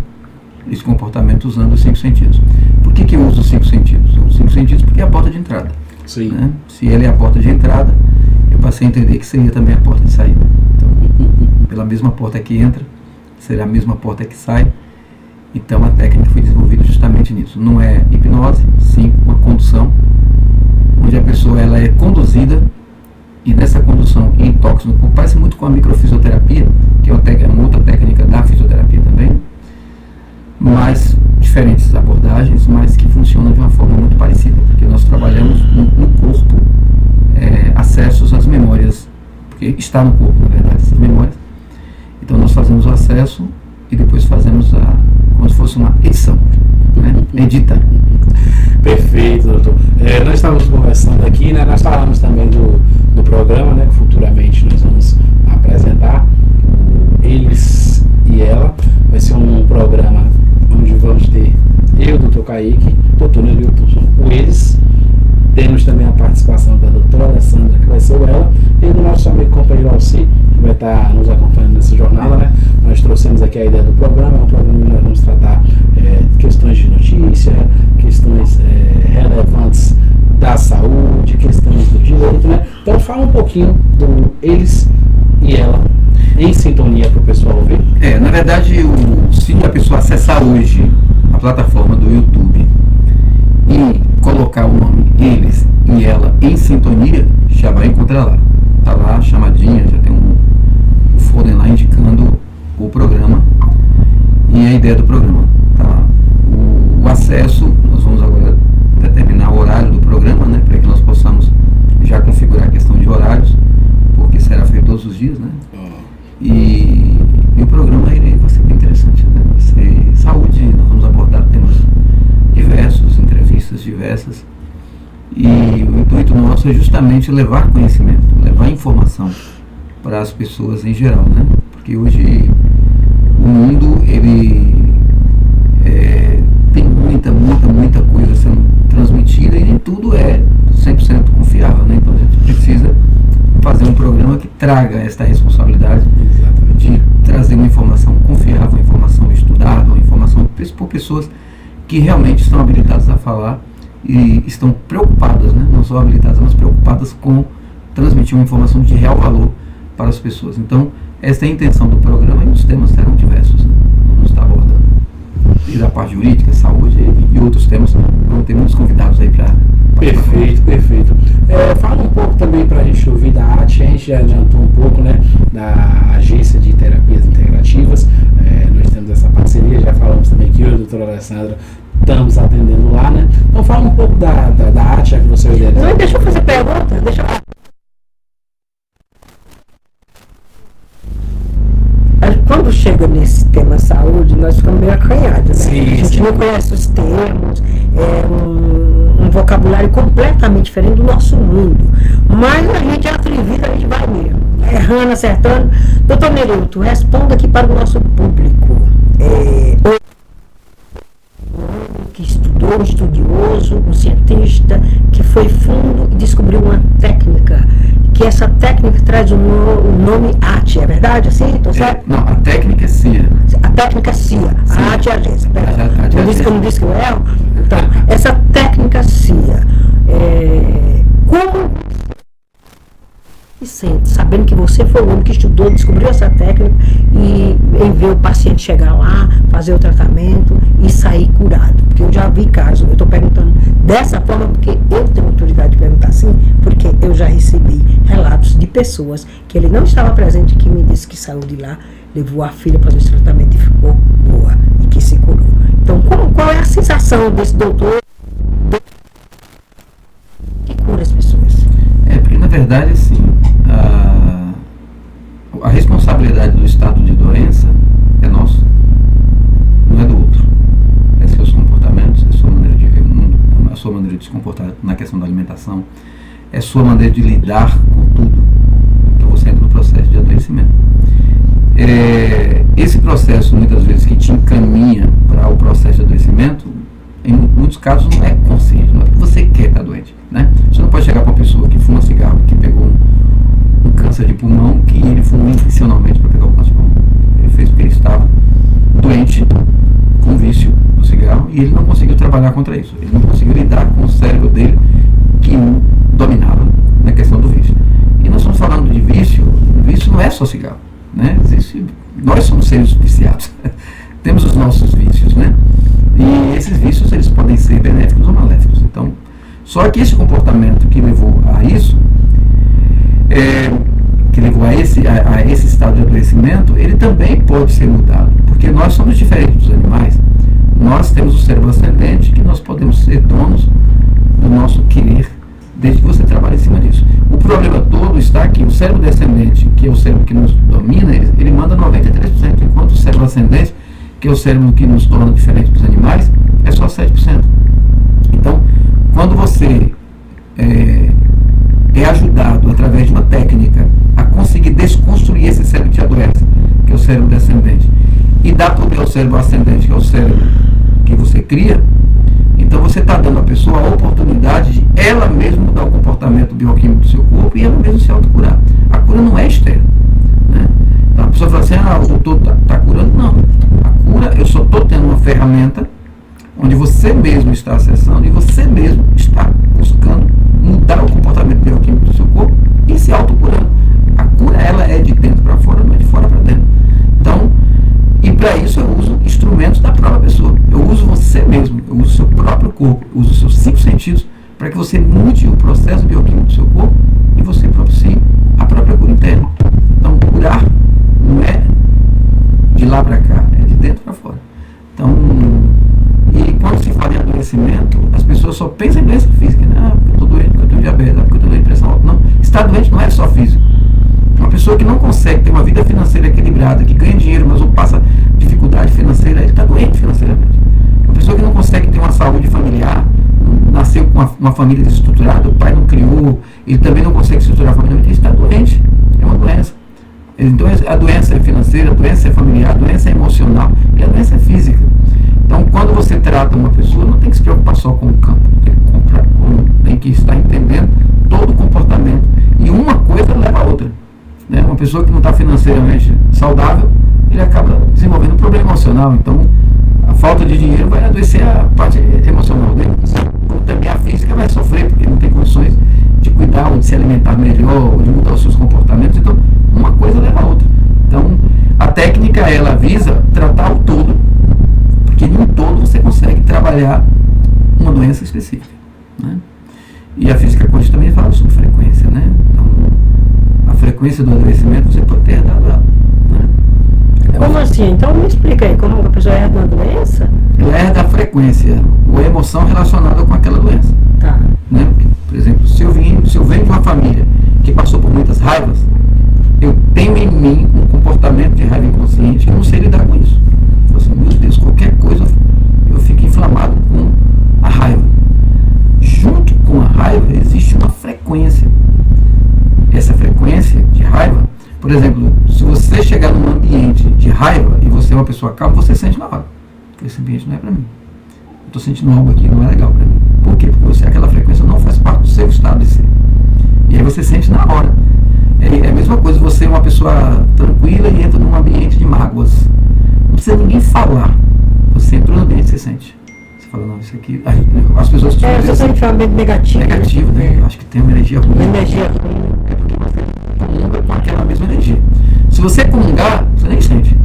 esse comportamento usando os 5 sentidos. Por que eu uso os 5 sentidos? Eu uso os 5 sentidos porque é a porta de entrada. Sim. Né? Se ele é a porta de entrada, eu passei a entender que seria também a porta de saída. Então, pela mesma porta que entra, será a mesma porta que sai. Então a técnica foi desenvolvida justamente nisso. Não é hipnose, sim uma condução, onde a pessoa ela é conduzida e nessa condução em toques no corpo, parece muito com a microfisioterapia, que é uma outra técnica da fisioterapia também, mas diferentes abordagens, mas que funcionam de uma forma muito parecida, porque nós trabalhamos no corpo acessos às memórias, porque está no corpo, na verdade, essas memórias. Então nós fazemos o acesso e depois fazemos como se fosse uma edição, né? Edita. Perfeito, doutor. Nós estávamos conversando aqui, né? Nós falamos também do programa, né? Que futuramente nós vamos apresentar, Eles e Ela. Vai ser um programa onde vamos ter eu, doutor Kaique, doutor Nerilton, o Eles. Temos também a participação da doutora Alessandra, que vai ser o Ela, e do nosso amigo companheiro Alci, que vai estar nos acompanhando nessa jornada, né? Nós trouxemos aqui a ideia do programa, é um programa onde nós vamos tratar questões de notícia, questões relevantes da saúde, questões do direito, né? Então fala um pouquinho do Eles e Ela, em sintonia para o pessoal ouvir. Na verdade, se a pessoa acessar hoje a plataforma do YouTube e colocar o nome Eles e Ela em Sintonia, já vai encontrar lá. Está lá, chamadinha, já tem um folder lá indicando o programa e a ideia do programa. Tá lá. O acesso, nós vamos agora determinar o horário do programa, né, para que nós possamos já configurar a questão de horários, porque será feito todos os dias, né? E o programa ele vai ser bem interessante, né? Vai ser saúde, nós vamos abordar temas diversos, entrevistas diversas, e o intuito nosso é justamente levar conhecimento, levar informação para as pessoas em geral, né? Porque hoje o mundo ele tem muita coisa sendo transmitida e nem tudo é 100% confiável, né? Então a gente precisa fazer um programa que traga esta responsabilidade de trazer uma informação confiável, uma informação estudada, uma informação por pessoas que realmente estão habilitadas a falar e estão preocupadas, né? Não só habilitadas, mas preocupadas com transmitir uma informação de real valor para as pessoas. Então, essa é a intenção do programa e os temas serão diversos, né? Vamos estar abordando. E da parte jurídica, saúde e outros temas, vamos ter muitos convidados aí para... Perfeito. Fala um pouco também para a gente ouvir da AT, a gente já adiantou um pouco, né, da Agência de Terapias Integrativas, nós temos essa parceria, já falamos também que eu e a doutora Alessandra estamos atendendo lá, né? Então fala um pouco da AT, já que você idealizou. Não, deixa eu fazer pergunta, Quando chega nesse tema saúde, nós ficamos meio acanhados, né? Sim, a gente não conhece os termos, um vocabulário completamente diferente do nosso mundo. Mas a gente é atrevido, a gente vai mesmo, errando, acertando. Doutor Nerilton, responda aqui para o nosso público. Que estudou, um estudioso, um cientista, que foi fundo e descobriu uma técnica, que essa técnica traz o nome AT, é verdade? Assim, então, certo? Não, a técnica é CIA. A técnica CIA, a AT é a agência. Não disse que eu erro? Então, essa técnica CIA, como se sente, sabendo que você foi o homem que estudou, descobriu essa técnica e em ver o paciente chegar lá, fazer o tratamento e sair curado? Porque eu já vi casos, eu estou perguntando dessa forma porque eu tenho autoridade de perguntar assim, porque eu já recebi relatos de pessoas que ele não estava presente, que me disse que saiu de lá, levou a filha para fazer esse tratamento e ficou boa e que se curou. Então, qual é a sensação desse doutor que cura as pessoas? Porque na verdade, assim, a responsabilidade do estado de doença é nosso, não é do outro. É seus comportamentos, é sua maneira de ver o mundo, a sua maneira de se comportar na questão da alimentação, é sua maneira de lidar com tudo. Então você entra no processo de adoecimento. Esse processo, muitas vezes, que te encaminha para o processo de adoecimento, em muitos casos não é consciente, não é que você quer estar doente, né? Você não pode chegar para uma pessoa que fuma cigarro, que pegou um câncer de pulmão, que ele fumou intencionalmente para pegar o câncer de pulmão. Ele fez porque ele estava doente com o vício do cigarro e ele não conseguiu trabalhar contra isso. Ele não conseguiu lidar com o cérebro dele que o dominava na questão do vício. E nós estamos falando de vício, o vício não é só cigarro, né? Nós somos seres viciados, temos os nossos vícios, né? E esses vícios, eles podem ser benéficos ou maléficos. Então, só que esse comportamento que levou a isso, que levou a esse estado de adoecimento, ele também pode ser mudado, porque nós somos diferentes dos animais. Nós temos o cérebro ascendente, que nós podemos ser donos do nosso querer, desde que você trabalhe em cima disso. O problema todo está que o cérebro descendente, que é o cérebro que nos domina, ele manda 93%, enquanto o cérebro ascendente, que é o cérebro que nos torna diferente dos animais, é só 7%. Então, quando você é ajudado através de uma técnica a conseguir desconstruir esse cérebro que te adoece, que é o cérebro descendente, e dar poder ao cérebro ascendente, que é o cérebro que você cria, então você está dando à pessoa a oportunidade de ela mesma mudar o comportamento bioquímico do seu corpo e ela mesma se autocurar. A cura não é externa, né? Então a pessoa fala assim, o doutor está curando. Não, a cura, eu só estou tendo uma ferramenta onde você mesmo está acessando e você mesmo está buscando mudar o comportamento bioquímico do seu corpo e se autocurando. A cura, ela é de dentro para fora, não é de fora para dentro. Então, e para isso eu uso instrumentos da própria pessoa. Eu uso você corpo, use os seus 5 sentidos para que você mude o processo bioquímico do seu corpo e você propicie a própria cura interna. Então, curar não é de lá para cá, é de dentro para fora. Então, e quando se fala em adoecimento, as pessoas só pensam em doença física, né? Ah, porque eu estou doente, porque eu tenho diabetes, porque eu tenho pressão alta. Não, estar doente não é só físico. Uma pessoa que não consegue ter uma vida financeira equilibrada, que ganha dinheiro, mas ou passa dificuldade financeira, ele está doente financeiramente. Uma pessoa que não consegue ter uma saúde familiar, nasceu com uma família desestruturada, o pai não criou, ele também não consegue estruturar familiarmente, ele está doente. É uma doença. Então a doença é financeira, a doença é familiar, a doença é emocional e a doença é física. Então quando você trata uma pessoa, não tem que se preocupar só com o campo, tem que estar entendendo todo o comportamento. E uma coisa leva a outra. Né? Uma pessoa que não está financeiramente saudável, ele acaba desenvolvendo um problema emocional. Então a falta de dinheiro vai adoecer a parte emocional dele. Como também a física vai sofrer, porque não tem condições de cuidar ou de se alimentar melhor, ou de mudar os seus comportamentos. Então uma coisa leva a outra. Então a técnica ela visa tratar o todo, porque em um todo você consegue trabalhar uma doença específica. Né? E a física quântica também fala sobre frequência. Né? Então a frequência do adoecimento você pode ter herdado ela. Né? Como assim? Então me explica aí, como a pessoa herda uma doença? Ela herda a frequência ou a emoção relacionada com aquela doença. Tá. Né? Porque, por exemplo, se eu venho de uma família que passou por muitas raivas, eu tenho em mim um comportamento de raiva inconsciente que eu não sei lidar com isso. Eu assim, meu Deus, qualquer coisa eu fico inflamado com a raiva. Junto com a raiva existe uma frequência. Essa frequência de raiva, por exemplo, se você chegar num ambiente de raiva e você é uma pessoa calma, você sente na hora. Esse ambiente não é para mim. Eu estou sentindo algo aqui que não é legal para mim. Por quê? Porque aquela frequência não faz parte do seu estado de ser. E aí você sente na hora. É a mesma coisa, você é uma pessoa tranquila e entra num ambiente de mágoas. Não precisa ninguém falar. Você entrou no ambiente, você sente. Você fala, não, isso aqui... As pessoas que você sente um ambiente negativo. Negativo, né? Acho que tem uma energia ruim. Uma energia ruim. É porque você comunga com aquela mesma energia. Se você comungar, você nem sente.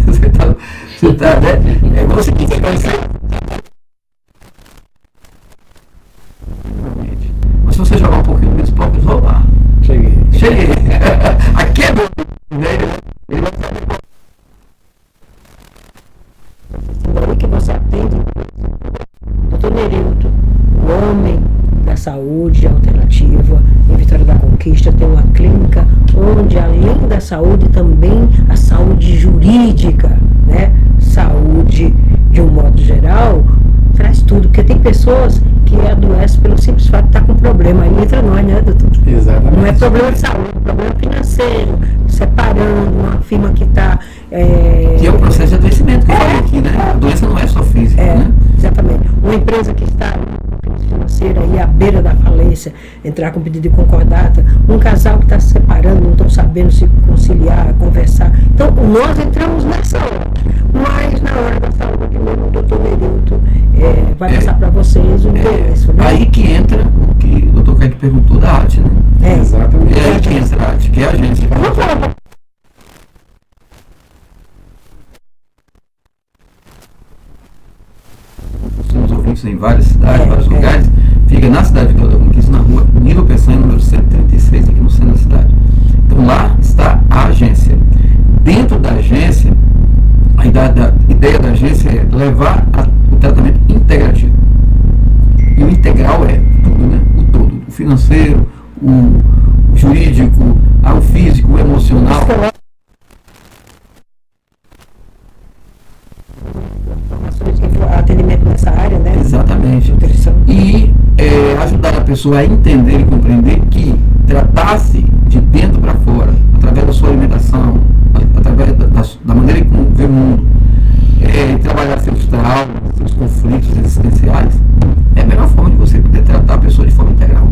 Você tá, né? É igual você quiser conhecer. Mas se você jogar um pouquinho dos blocos, roubar. Cheguei. Aqui é meu, né? Ele vai saber qual que você atende. Doutor Nerilton, o homem da saúde alternativa em Vitória da Conquista tem uma clínica onde, além da saúde, também a saúde jurídica, né? Saúde de um modo geral, traz tudo, porque tem pessoas que adoecem pelo simples fato de estar com problema. Aí entra nós, né, doutor? Exatamente. Não é problema de saúde, é problema financeiro, separando uma firma que está... Que é o processo de adoecimento que eu falei aqui, né? A doença não é só física, né? Exatamente. Uma empresa que está financeira e à beira da falência, entrar com pedido de concordata, um casal que está se separando, não estão sabendo se conciliar, conversar. Então, nós entramos nessa hora. Mas na hora da saúde mesmo, o doutor Nerilton vai passar para vocês o endereço, né? Aí que entra o que o doutor Kaique perguntou da arte, né? Exatamente. É aí que entra a arte, que é a agência. Vamos falar. Somos ouvintes em várias cidades, vários lugares. Fica na cidade de Vitória da Conquista, na rua Nilo Peçanha, número 136, aqui no centro da cidade. Então lá está a agência. Dentro da agência, a ideia da agência é levar o tratamento integrativo. E o integral é tudo, né? O todo. O financeiro, o jurídico, o físico, o emocional. Atendimento nessa área, né? Exatamente. Nutrição. E ajudar a pessoa a entender e compreender que tratar-se de dentro para fora, através da sua alimentação, através da maneira como vê o mundo, trabalhar seus traumas, seus conflitos existenciais, é a melhor forma de você poder tratar a pessoa de forma integral.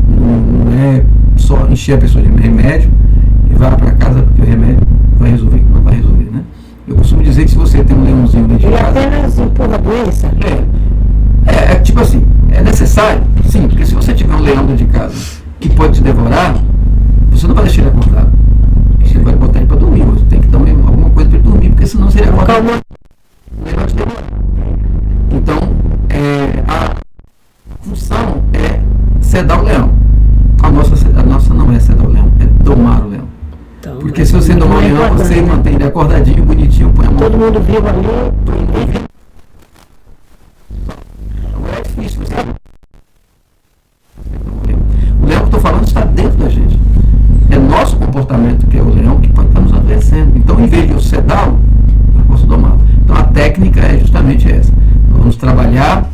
Não é só encher a pessoa de remédio e vá para casa porque o remédio vai resolver, não vai resolver, né? Eu costumo dizer que se você tem um leãozinho dentro de casa... Ele apenas empurra a doença? Tipo assim, é necessário? Sim, porque se você tiver um leão dentro de casa que pode te devorar, você não vai deixar ele acordado. Você vai botar ele para dormir, você tem que dar alguma coisa para ele dormir, porque senão seria acordado. Ele vai te devorar. Então, a Porque se você domar o leão, você mantém ele acordadinho, bonitinho, põe a mão. Todo mundo vivo ali. É difícil você. O leão que eu estou falando está dentro da gente. É nosso comportamento que é o leão que pode estar nos adoecendo. Então, em vez de eu sedá-lo, eu posso domá-lo. Então, a técnica é justamente essa. Nós vamos trabalhar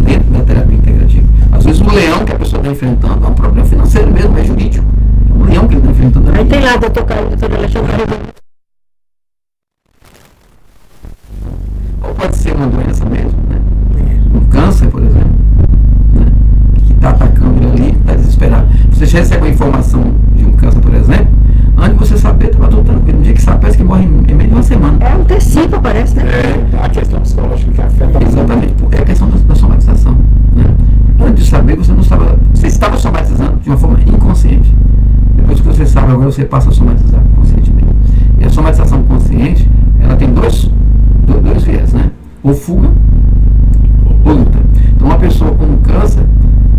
dentro da terapia integrativa. Às vezes, o leão que a pessoa está enfrentando é um problema financeiro mesmo, é jurídico. É um leão que ele está enfrentando. Aí tem lá, doutor Caio, doutor Alexandre. Ou pode ser uma doença mesmo, né? Um câncer, por exemplo, né? Que está atacando ele ali, está desesperado. Você já recebe uma informação de um câncer, por exemplo, antes de você saber, estava tratando, porque no dia que sabe, parece que morre em meio de uma semana. É um tecido, parece, né? A questão psicológica que afeta Exatamente, é a questão da somatização, né? Antes de saber, você estava somatizando de uma forma inconsciente. Depois que você sabe, agora você passa a somatizar conscientemente. E a somatização consciente, ela tem dois viés, né? Ou fuga, ou luta. Então, uma pessoa com câncer,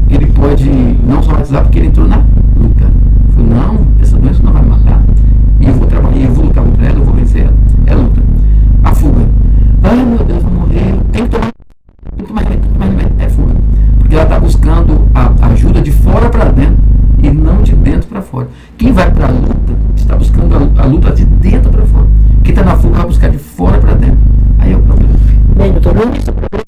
ele pode não somatizar porque ele entrou na luta. Falou, não, essa doença não vai me matar. E eu vou trabalhar, eu vou lutar contra ela, eu vou vencer ela. É luta. A fuga. Ai, meu Deus, vou morrer. Tem que tomar remédio. É fuga. Porque ela está buscando a ajuda de fora para dentro e não de dentro para fora. Quem vai para a luta está buscando a luta de dentro para fora. Quem está na fuga vai buscar de fora para dentro. Aí é o problema. Bem, doutor, no início do programa,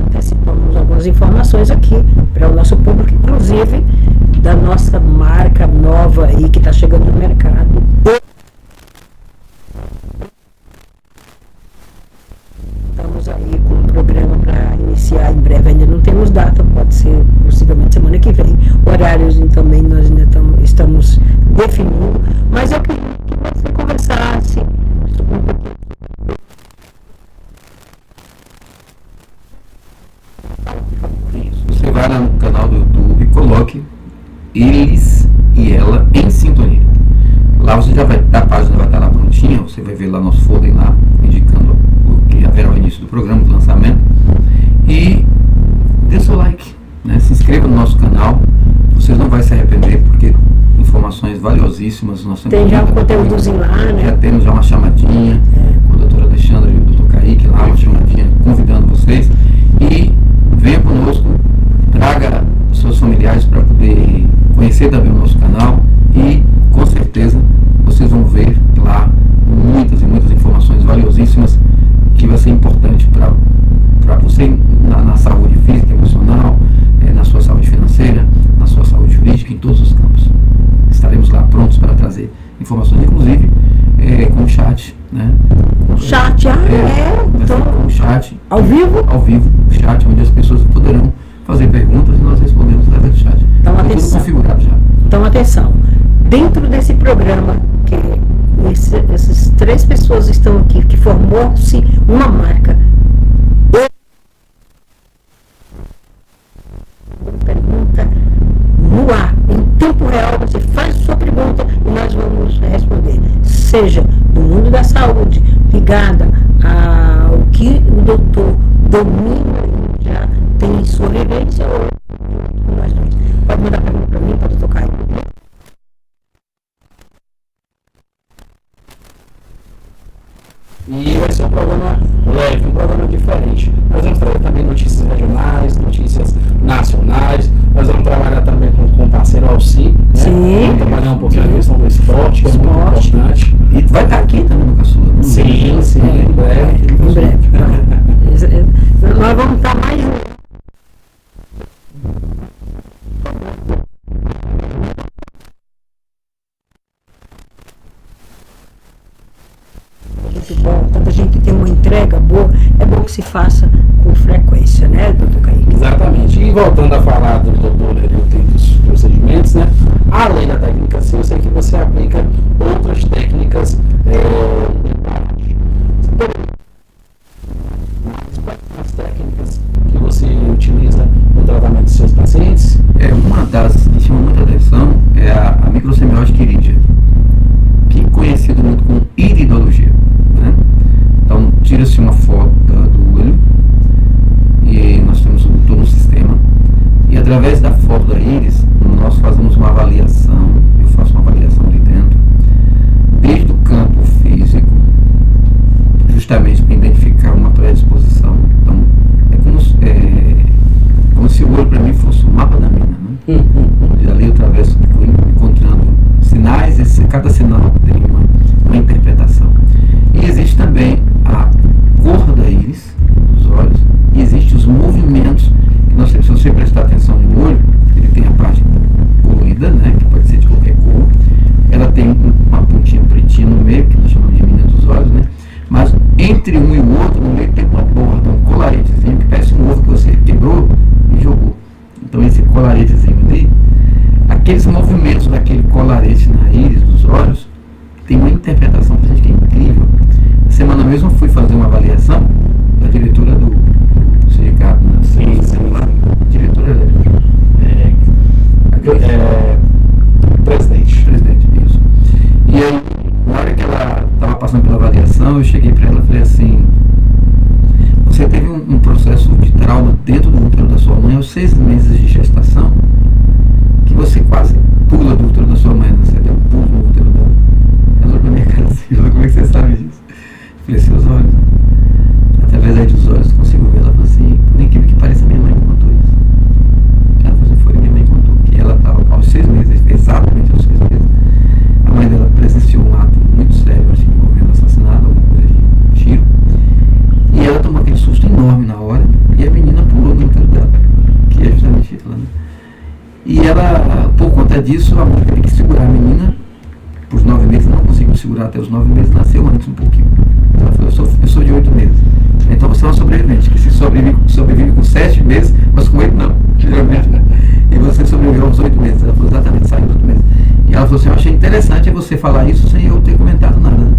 antecipamos algumas informações aqui para o nosso público, inclusive da nossa marca nova aí que está chegando no mercado. Estamos aí com um programa para iniciar em breve, ainda não temos data, pode ser possivelmente semana que vem. Horários também nós ainda estamos definindo, mas eu queria que você conversasse sobre um pouquinho. Você vai lá no canal do YouTube, coloque eles e ela em sintonia. Lá você já vai, a página vai estar lá prontinha, você vai ver lá nosso folder lá, indicando o que haverá o início do programa, do lançamento. E dê seu like, né? Se inscreva no nosso canal, vocês não vão se arrepender, porque informações valiosíssimas. Nós temos Tem já um conteúdozinho lá, né? Já temos já uma chamadinha com o doutor Alexandre e o doutor Kaique lá, uma chamadinha convidando vocês. E venha conosco, traga seus familiares para poder conhecer também o nosso canal e com certeza vocês vão ver lá muitas e muitas informações valiosíssimas que vai ser importante para você na saúde física, emocional, na sua saúde financeira, na sua saúde jurídica, em todos os campos. Estaremos lá prontos para trazer informações, inclusive com o chat, né? Chat, então, com o chat ao vivo? Ao vivo, o chat, onde as pessoas poderão fazer perguntas e nós respondemos através do chat. Então, tudo atenção. configurado já. Então, atenção. Dentro desse programa, que essas três pessoas estão aqui, que formou-se uma marca. Pergunta no ar, em tempo real, você faz a sua pergunta e nós vamos responder. Seja do mundo da saúde, ligada ao que o doutor domina e já tem em sua vivência, ou nós dois. Pode mandar pergunta para mim, para o doutor Caio. E vai ser um programa leve, um programa diferente. Nós vamos trazer também notícias regionais, notícias nacionais. Nós vamos trabalhar também com o parceiro Alci, né? Sim. Vamos trabalhar um pouquinho a questão do esporte, que é muito importante. E vai estar aqui também no Caçula. Sim, em breve. Em breve. Nós vamos estar mais. Muito bom. Quando a gente tem uma entrega boa, é bom que se faça com frequência, né, doutor Kaique? Exatamente. E voltando a falar do doutor Nerilton e dos procedimentos, né? Além da técnica sim, eu sei que você aplica outras técnicas. As técnicas que você utiliza no tratamento dos seus pacientes? Uma das que chama muita atenção é a microsemiótica irídea, que é conhecido muito como iridologia, né? Então, tira-se uma foto do olho e nós temos todo um sistema, e através da foto da íris nós fazemos uma avaliação entre um e o outro, no meio tem uma borda, um colaretezinho que parece um ovo que você quebrou e jogou. Então esse colaretezinho ali, aqueles movimentos daquele colarete na íris dos olhos, tem uma interpretação pra gente que é incrível. Na semana mesmo eu fui fazer uma avaliação da diretora do sindicato, né? Sim. Diretora presidente, isso. E aí, na hora que ela estava passando pela avaliação, eu cheguei para ela e falei assim: você teve um processo de trauma dentro do útero da sua mãe aos 6 meses de gestação, que você quase pula do útero da sua mãe, né? Você deu um pulo no útero dela. Ela olhou pra minha cara assim, como é que você sabe disso? Eu falei, seus olhos. Através aí dos olhos eu consigo ver. Ela falou assim, por incrível que pareça, minha mãe me contou isso. Ela falou assim, minha mãe contou que ela estava aos 6 meses, exatamente aos 6 meses, a mãe dela presenciou um ato muito sério, acho que envolvendo assassinato, alguma coisa de tiro, e ela tomou aquele susto enorme na hora, e a menina pulou no útero dela, que é justamente ela, né? E ela, por conta disso, a mãe teve que segurar a menina por 9 meses, não conseguiu segurar até os 9 meses, nasceu antes um pouquinho. Ela falou, eu sou de 8 meses. Então você é uma sobrevivente, que se sobrevive com 7 meses, mas com 8 não, geralmente. E você sobreviveu aos 8 meses. Ela falou, exatamente, saiu aos 8 meses. E ela falou assim, eu achei interessante você falar isso sem eu ter comentado nada. Né?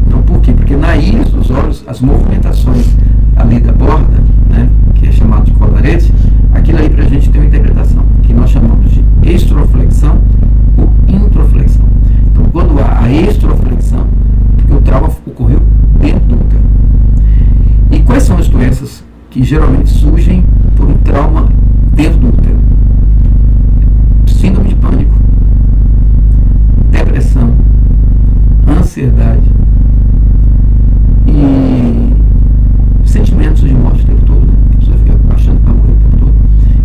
Então por quê? Porque na íris dos olhos, as movimentações ali da borda, né, que é chamado de colarete, aquilo aí pra gente tem uma interpretação, que nós chamamos de extroflexão ou introflexão. Então quando há a extroflexão, porque o trauma ocorreu dentro do útero. E quais são as doenças que geralmente surgem por um trauma dentro do útero? Síndrome de pânico, depressão, ansiedade e sentimentos de morte o tempo todo, né? A pessoa fica achando que vai morrer o tempo todo,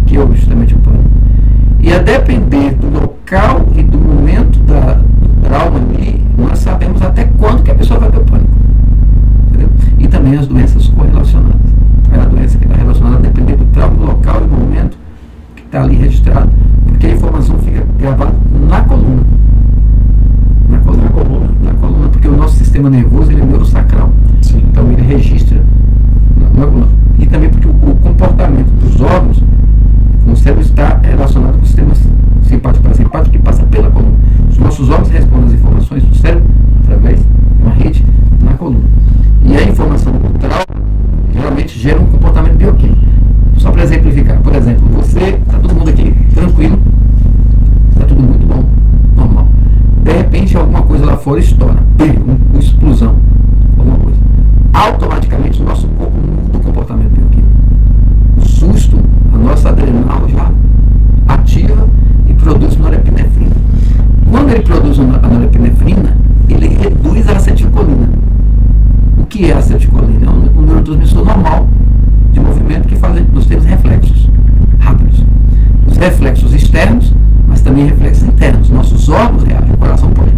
que é justamente o pânico. E a depender do local e do momento do trauma ali, nós sabemos até quando que a pessoa vai ter o pânico. Entendeu? E também as doenças correlacionadas. É a doença que está relacionada a depender do trauma, do local e do momento que está ali registrado, porque a informação fica gravada na coluna. Na coluna, porque o nosso sistema nervoso ele é neurosacral. Sim. Então ele registra na coluna. E também porque o comportamento dos órgãos no cérebro está relacionado com o sistema simpático parasimpático que passa pela coluna. Os nossos órgãos respondem às informações do cérebro através de uma rede na coluna. E a informação do trauma geralmente gera um comportamento bioquímico. Só para exemplificar, por exemplo, está todo mundo aqui tranquilo, está tudo muito bom, normal. De repente alguma coisa lá fora estoura, uma explosão, alguma coisa. Automaticamente o nosso corpo muda o comportamento bioquímico. O susto, a nossa adrenal já ativa e produz norepinefrina. Quando ele produz a norepinefrina, ele reduz a acetilcolina. O que é a acetilcolina? É um neurotransmissor normal de movimento que nós temos reflexos rápidos. Os reflexos externos, mas também reflexos internos. Nossos órgãos reagem, o coração pode.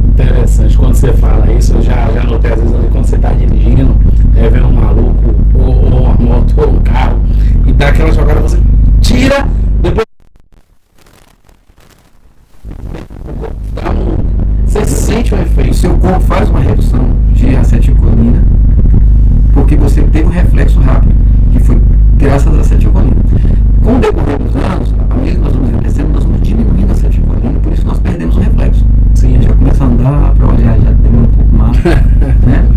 Interessante, quando você fala isso, eu já notei às vezes ali, quando você está dirigindo, vendo um maluco, ou uma moto, ou um carro, e dá aquela jogada, você tira, depois você sente o efeito. O seu corpo faz uma redução de acetilcolina porque você teve um reflexo rápido, que foi graças à acetilcolina. Com o decorrer dos anos, à medida que nós vamos envelhecendo, nós vamos diminuindo a acetilcolina, por isso nós perdemos o reflexo. Sim, a gente já começa a andar, para olhar, já demora um pouco mais, né?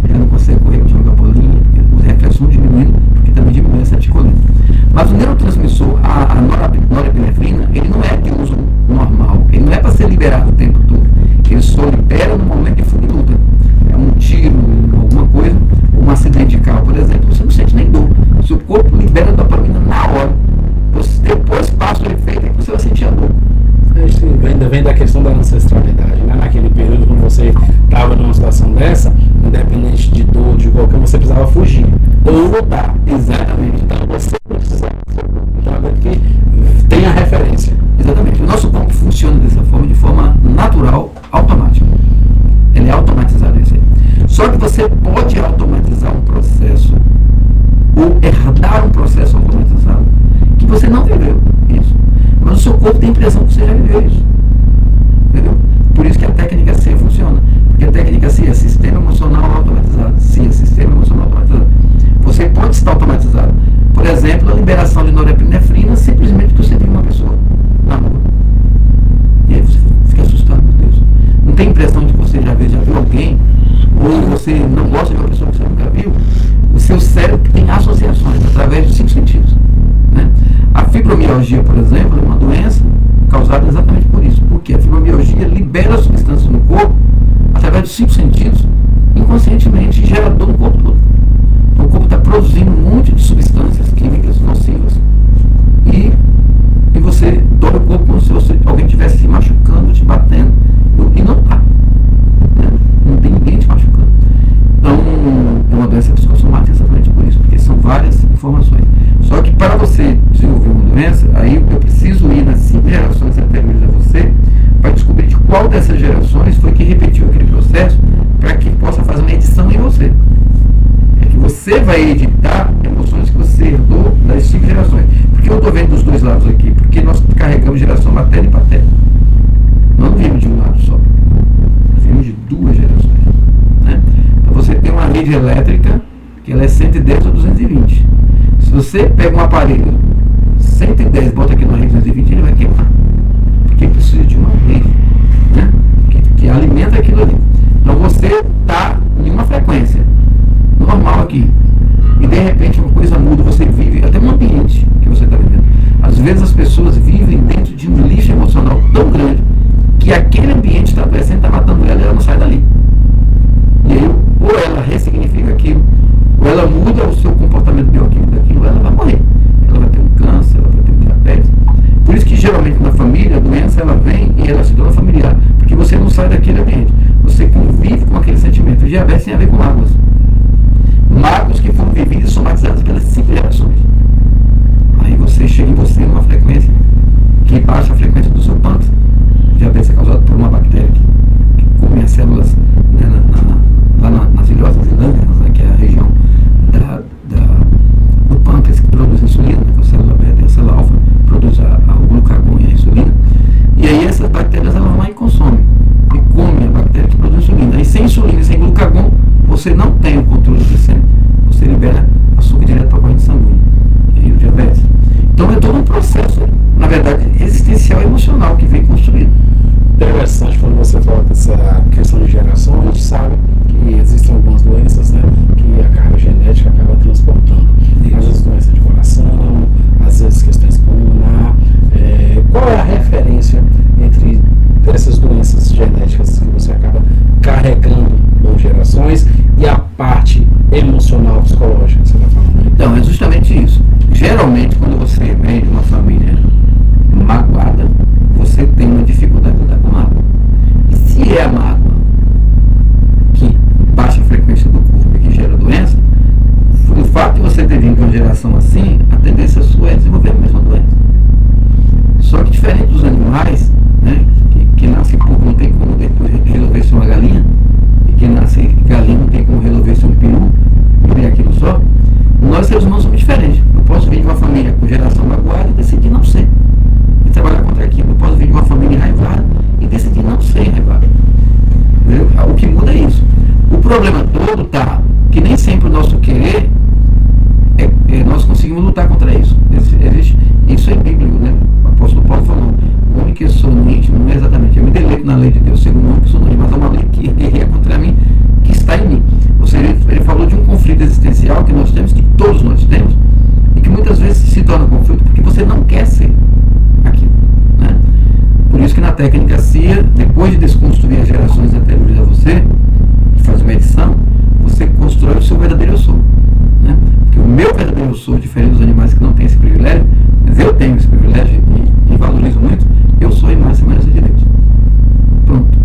Já não consegue correr, jogar bolinha, porque os reflexos vão diminuindo, porque também diminui a acetilcolina. Mas o neurotransmissor, a norepinefrina, ele não é de uso normal, ele não é para ser liberado o tempo todo. Ele só libera no momento de fuga de luta. É um tiro, alguma coisa, ou um acidente de carro, por exemplo, você não sente nem dor. Se o corpo libera a dopamina na hora, você depois passa o efeito e você vai sentir a dor. Isso vem da questão da ancestralidade, né? Naquele período, quando você estava numa situação dessa, independente de dor, de qualquer, você precisava fugir ou lutar. Exatamente. Então você precisava. Então aqui tem a referência. Exatamente. O nosso corpo funciona dessa forma, de forma natural, automática. Ele é automatizado isso aí. Só que você pode automatizar um processo ou herdar um processo automatizado que você não viveu isso. Mas o seu corpo tem a impressão que você já viveu isso. Entendeu? Por isso que a técnica C funciona. Porque a técnica C é sistema emocional automatizado. SIA. tem impressão de que você já viu alguém, ou você não gosta de uma pessoa que você nunca viu, o seu cérebro tem associações através dos 5 sentidos. Né? A fibromialgia, por exemplo, é uma doença causada exatamente por isso, porque a fibromialgia libera substâncias no corpo através dos 5 sentidos, inconscientemente, e gera dor no corpo todo. Então, o corpo está produzindo um monte de substâncias químicas nocivas e você dói o corpo como se alguém estivesse se machucando, te batendo, e não está. Né? Não tem ninguém te machucando. Então, é uma doença psicossomática exatamente por isso, porque são várias informações. Só que para você desenvolver uma doença, aí eu preciso ir nas 5 gerações anteriores a você para descobrir de qual dessas gerações foi que repetiu aquele processo para que possa fazer uma edição em você. É que você vai editar emoções que você herdou das 5 gerações. Por que eu estou vendo dos dois lados aqui? Porque nós carregamos geração materna e paterna. Nós não vimos de um lado só. Nós vimos de 2 gerações. Né? Então você tem uma rede elétrica que ela é 110 ou 220. Se você pega um aparelho 110 e bota aqui na rede 220, ele vai queimar. Porque precisa de uma rede, né? que alimenta aquilo ali. Então você está em uma frequência normal aqui. E de repente uma coisa muda, você vive, até um ambiente que você está vivendo. Às vezes as pessoas vivem dentro de um lixo emocional tão grande que aquele ambiente está adoecendo, está matando ela e ela não sai dali. E aí, ou ela ressignifica aquilo, ou ela muda o seu comportamento bioquímico daquilo, ou ela vai morrer. Ela vai ter um câncer, ela vai ter um diabetes. Por isso que geralmente na família a doença ela vem e ela se torna familiar, porque você não sai daquele ambiente, você convive com aquele sentimento. O diabetes tem a ver com mágoas. Mágoas que foram vividas e somatizadas pelas 5 gerações. Aí você chega em você numa frequência que baixa a frequência do seu pâncreas. O diabetes é causado por uma bactéria que come as células, né, lá nas ilhosas e lâminas, né, que é a região do pâncreas que produz insulina, né, que é a célula beta e a célula alfa produz o glucagon e a insulina. E aí essas bactérias elas vão lá e consomem. E comem a bactéria que produz insulina. Aí sem insulina e sem glucagon, você não tem o controle glicêmico. Você libera açúcar direto para a corrente sanguínea. E aí o diabetes. Então é todo um processo, na verdade, existencial e emocional que vem construído. Interessante quando você fala dessa questão de geração, a gente sabe que existem algumas doenças, né, que a carga genética acaba transportando. Às vezes doença de coração, às vezes questões pulmonar. Qual é a referência entre essas doenças genéticas que você acaba carregando por gerações e a parte emocional, psicológica que você está falando? Então, é justamente isso. Geralmente, quando você vem de uma família magoada, você tem uma dificuldade de lidar com mágoa. E se é a mágoa que baixa a frequência do corpo e que gera doença, o fato de você ter vindo de uma geração assim, a tendência sua é desenvolver a mesma doença. Só que diferente dos animais, né, que nasce porco não tem como depois resolver ser uma galinha, e que nasce galinha não tem como resolver ser um peru, e aquilo só, nós seres humanos somos diferentes. Eu posso vir de uma família com geração magoada e decidir não ser. E trabalhar contra aquilo. Eu posso vir de uma família enraivada e decidir não ser enraivado. O que muda é isso. O problema todo está que nem sempre o nosso querer nós conseguimos lutar contra isso. Isso é bíblico, né? O apóstolo Paulo falou: o homem que eu sou no íntimo não é exatamente, eu me deleito na lei de Deus, ser um homem que sou no íntimo, mas há uma lei que guerreia contra mim, que está em mim. Ou seja, ele falou de um conflito existencial que nós temos, que todos nós temos, e que muitas vezes se torna conflito porque você não quer ser aquilo, né? Por isso que na técnica CIA, depois de desconstruir as gerações anteriores a você, de fazer uma edição, você constrói o seu verdadeiro eu sou, né? Porque o meu verdadeiro eu sou, diferente dos animais que não têm esse privilégio, mas eu tenho esse privilégio e valorizo muito, eu sou a imagem e semelhança de Deus. Pronto.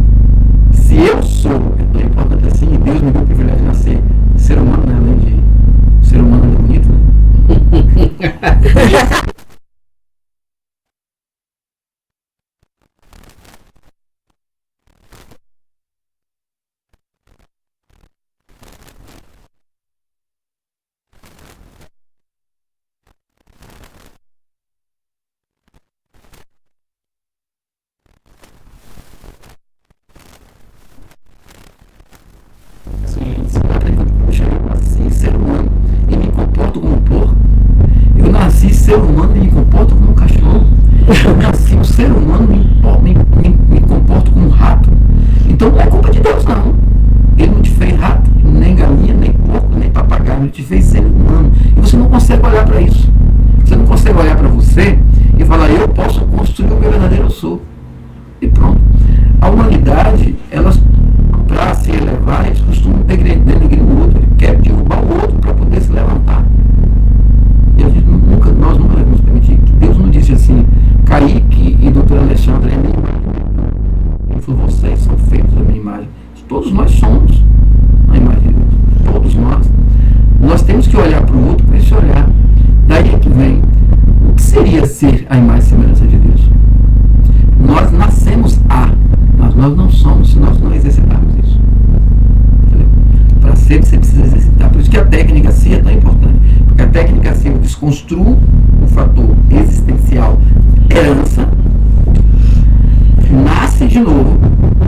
Se eu sou, é tão importante assim, e Deus me deu o privilégio de nascer ser humano, né? Além de ser humano é bonito, né? Então não é culpa de Deus, não. Ele não te fez rato, nem galinha, nem porco, nem papagaio. Ele te fez ser humano. E você não consegue olhar para isso. Você não consegue olhar para você e falar, eu posso construir o meu verdadeiro eu sou. E pronto. A humanidade, elas, para se elevar, eles costumam denegrir o outro. Ele quer derrubar o outro para poder se levantar. E nós nunca devemos permitir. Que Deus não disse assim, Kaique e doutor Alexandre é minha imagem. Ele falou, vocês são feitos da minha imagem. Todos nós somos a imagem de Deus. Todos nós. Nós temos que olhar para o outro com esse olhar. Daí é que vem o que seria ser a imagem e semelhança de Deus. Nós nascemos mas nós não somos se nós não exercitarmos isso. Para ser, você precisa exercitar. Por isso que a técnica sim é tão importante. Porque a técnica sim, eu desconstruo o fator existencial herança, nasce de novo,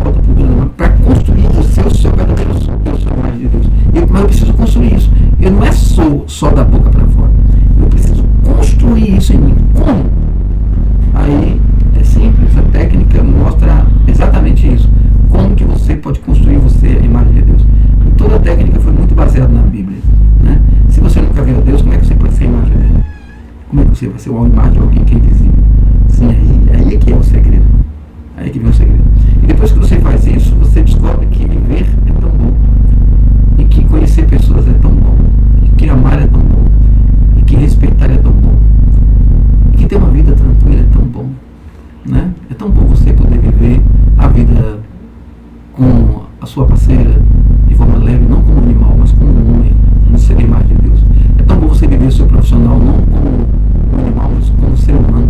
volta para o programa, para construir você o seu verdadeiro eu sou a imagem de Deus. Mas eu preciso construir isso. Eu não é só da boca para fora. Eu preciso construir isso em mim. Como? Aí é simples, a técnica mostra exatamente isso. Como que você pode construir você a imagem de Deus. E toda a técnica foi muito baseada na Bíblia. Né? Se você nunca viu Deus, como é que você pode ser a imagem dele? Como é que você vai ser uma imagem de alguém que é invisível? Sim, aí é que é o segredo. Aí que vem o segredo. E depois que você faz isso, você descobre que viver é tão bom. E que conhecer pessoas é tão bom. E que amar é tão bom. E que respeitar é tão bom. E que ter uma vida tranquila é tão bom. Né? É tão bom você poder viver a vida com a sua parceira de forma leve, não como um animal, mas como um homem, como ser a imagem de Deus. É tão bom você viver o seu profissional não como um animal, mas como um ser humano.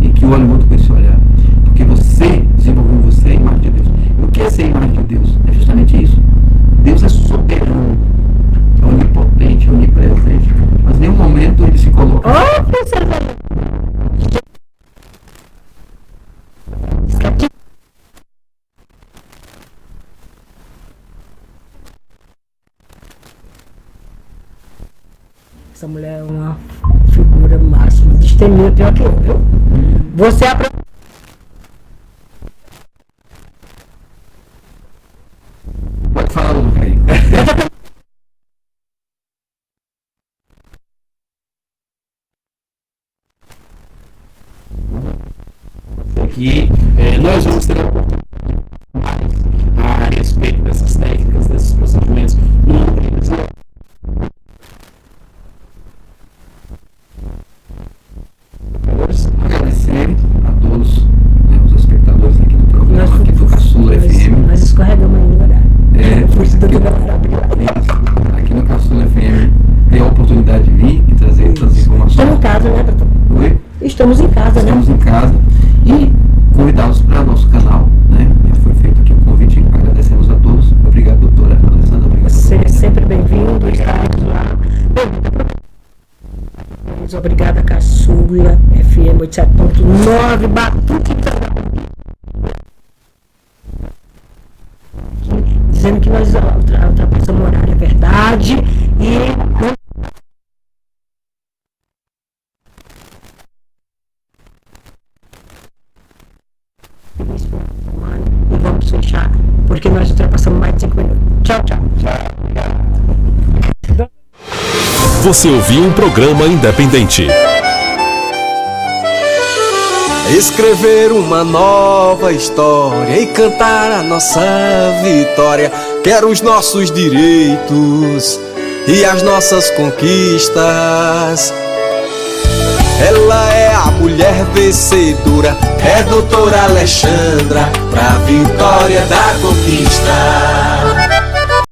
E que olha o outro com esse olhar. Porque você desenvolveu em você a imagem de Deus. E o que é ser a imagem de Deus? É justamente isso. Deus é soberano, é onipotente, é onipresente. Mas em nenhum momento ele se coloca. Essa mulher é uma figura máxima. Destemida pior que eu, viu? Você Pode falar, Lucas. Aqui nós vamos ter a oportunidade a respeito dessas técnicas, desses procedimentos. Agradecer a todos, né, os espectadores aqui do programa, aqui do Caçula FM. Nós escorregamos aí no horário. Aqui no Caçula FM tem a oportunidade de vir e trazer essas informações. Estamos em casa, né, doutor? Oi? Estamos em casa, Estamos né? em casa. E convidá-los para o nosso canal, né? Já foi feito aqui o convite. Agradecemos a todos. Obrigado, doutora Alessandra. Obrigado. Você é sempre bem-vindo, estaremos lá. Obrigada, Caçula FM 87.9, Batuque. Dizendo que nós ultrapassamos o horário, é verdade. E vamos fechar, porque nós ultrapassamos mais de 5 minutos. Tchau, tchau. Você ouviu um programa independente. Escrever uma nova história e cantar a nossa vitória. Quero os nossos direitos e as nossas conquistas. Ela é a mulher vencedora, é doutora Alexandra, pra vitória da conquista.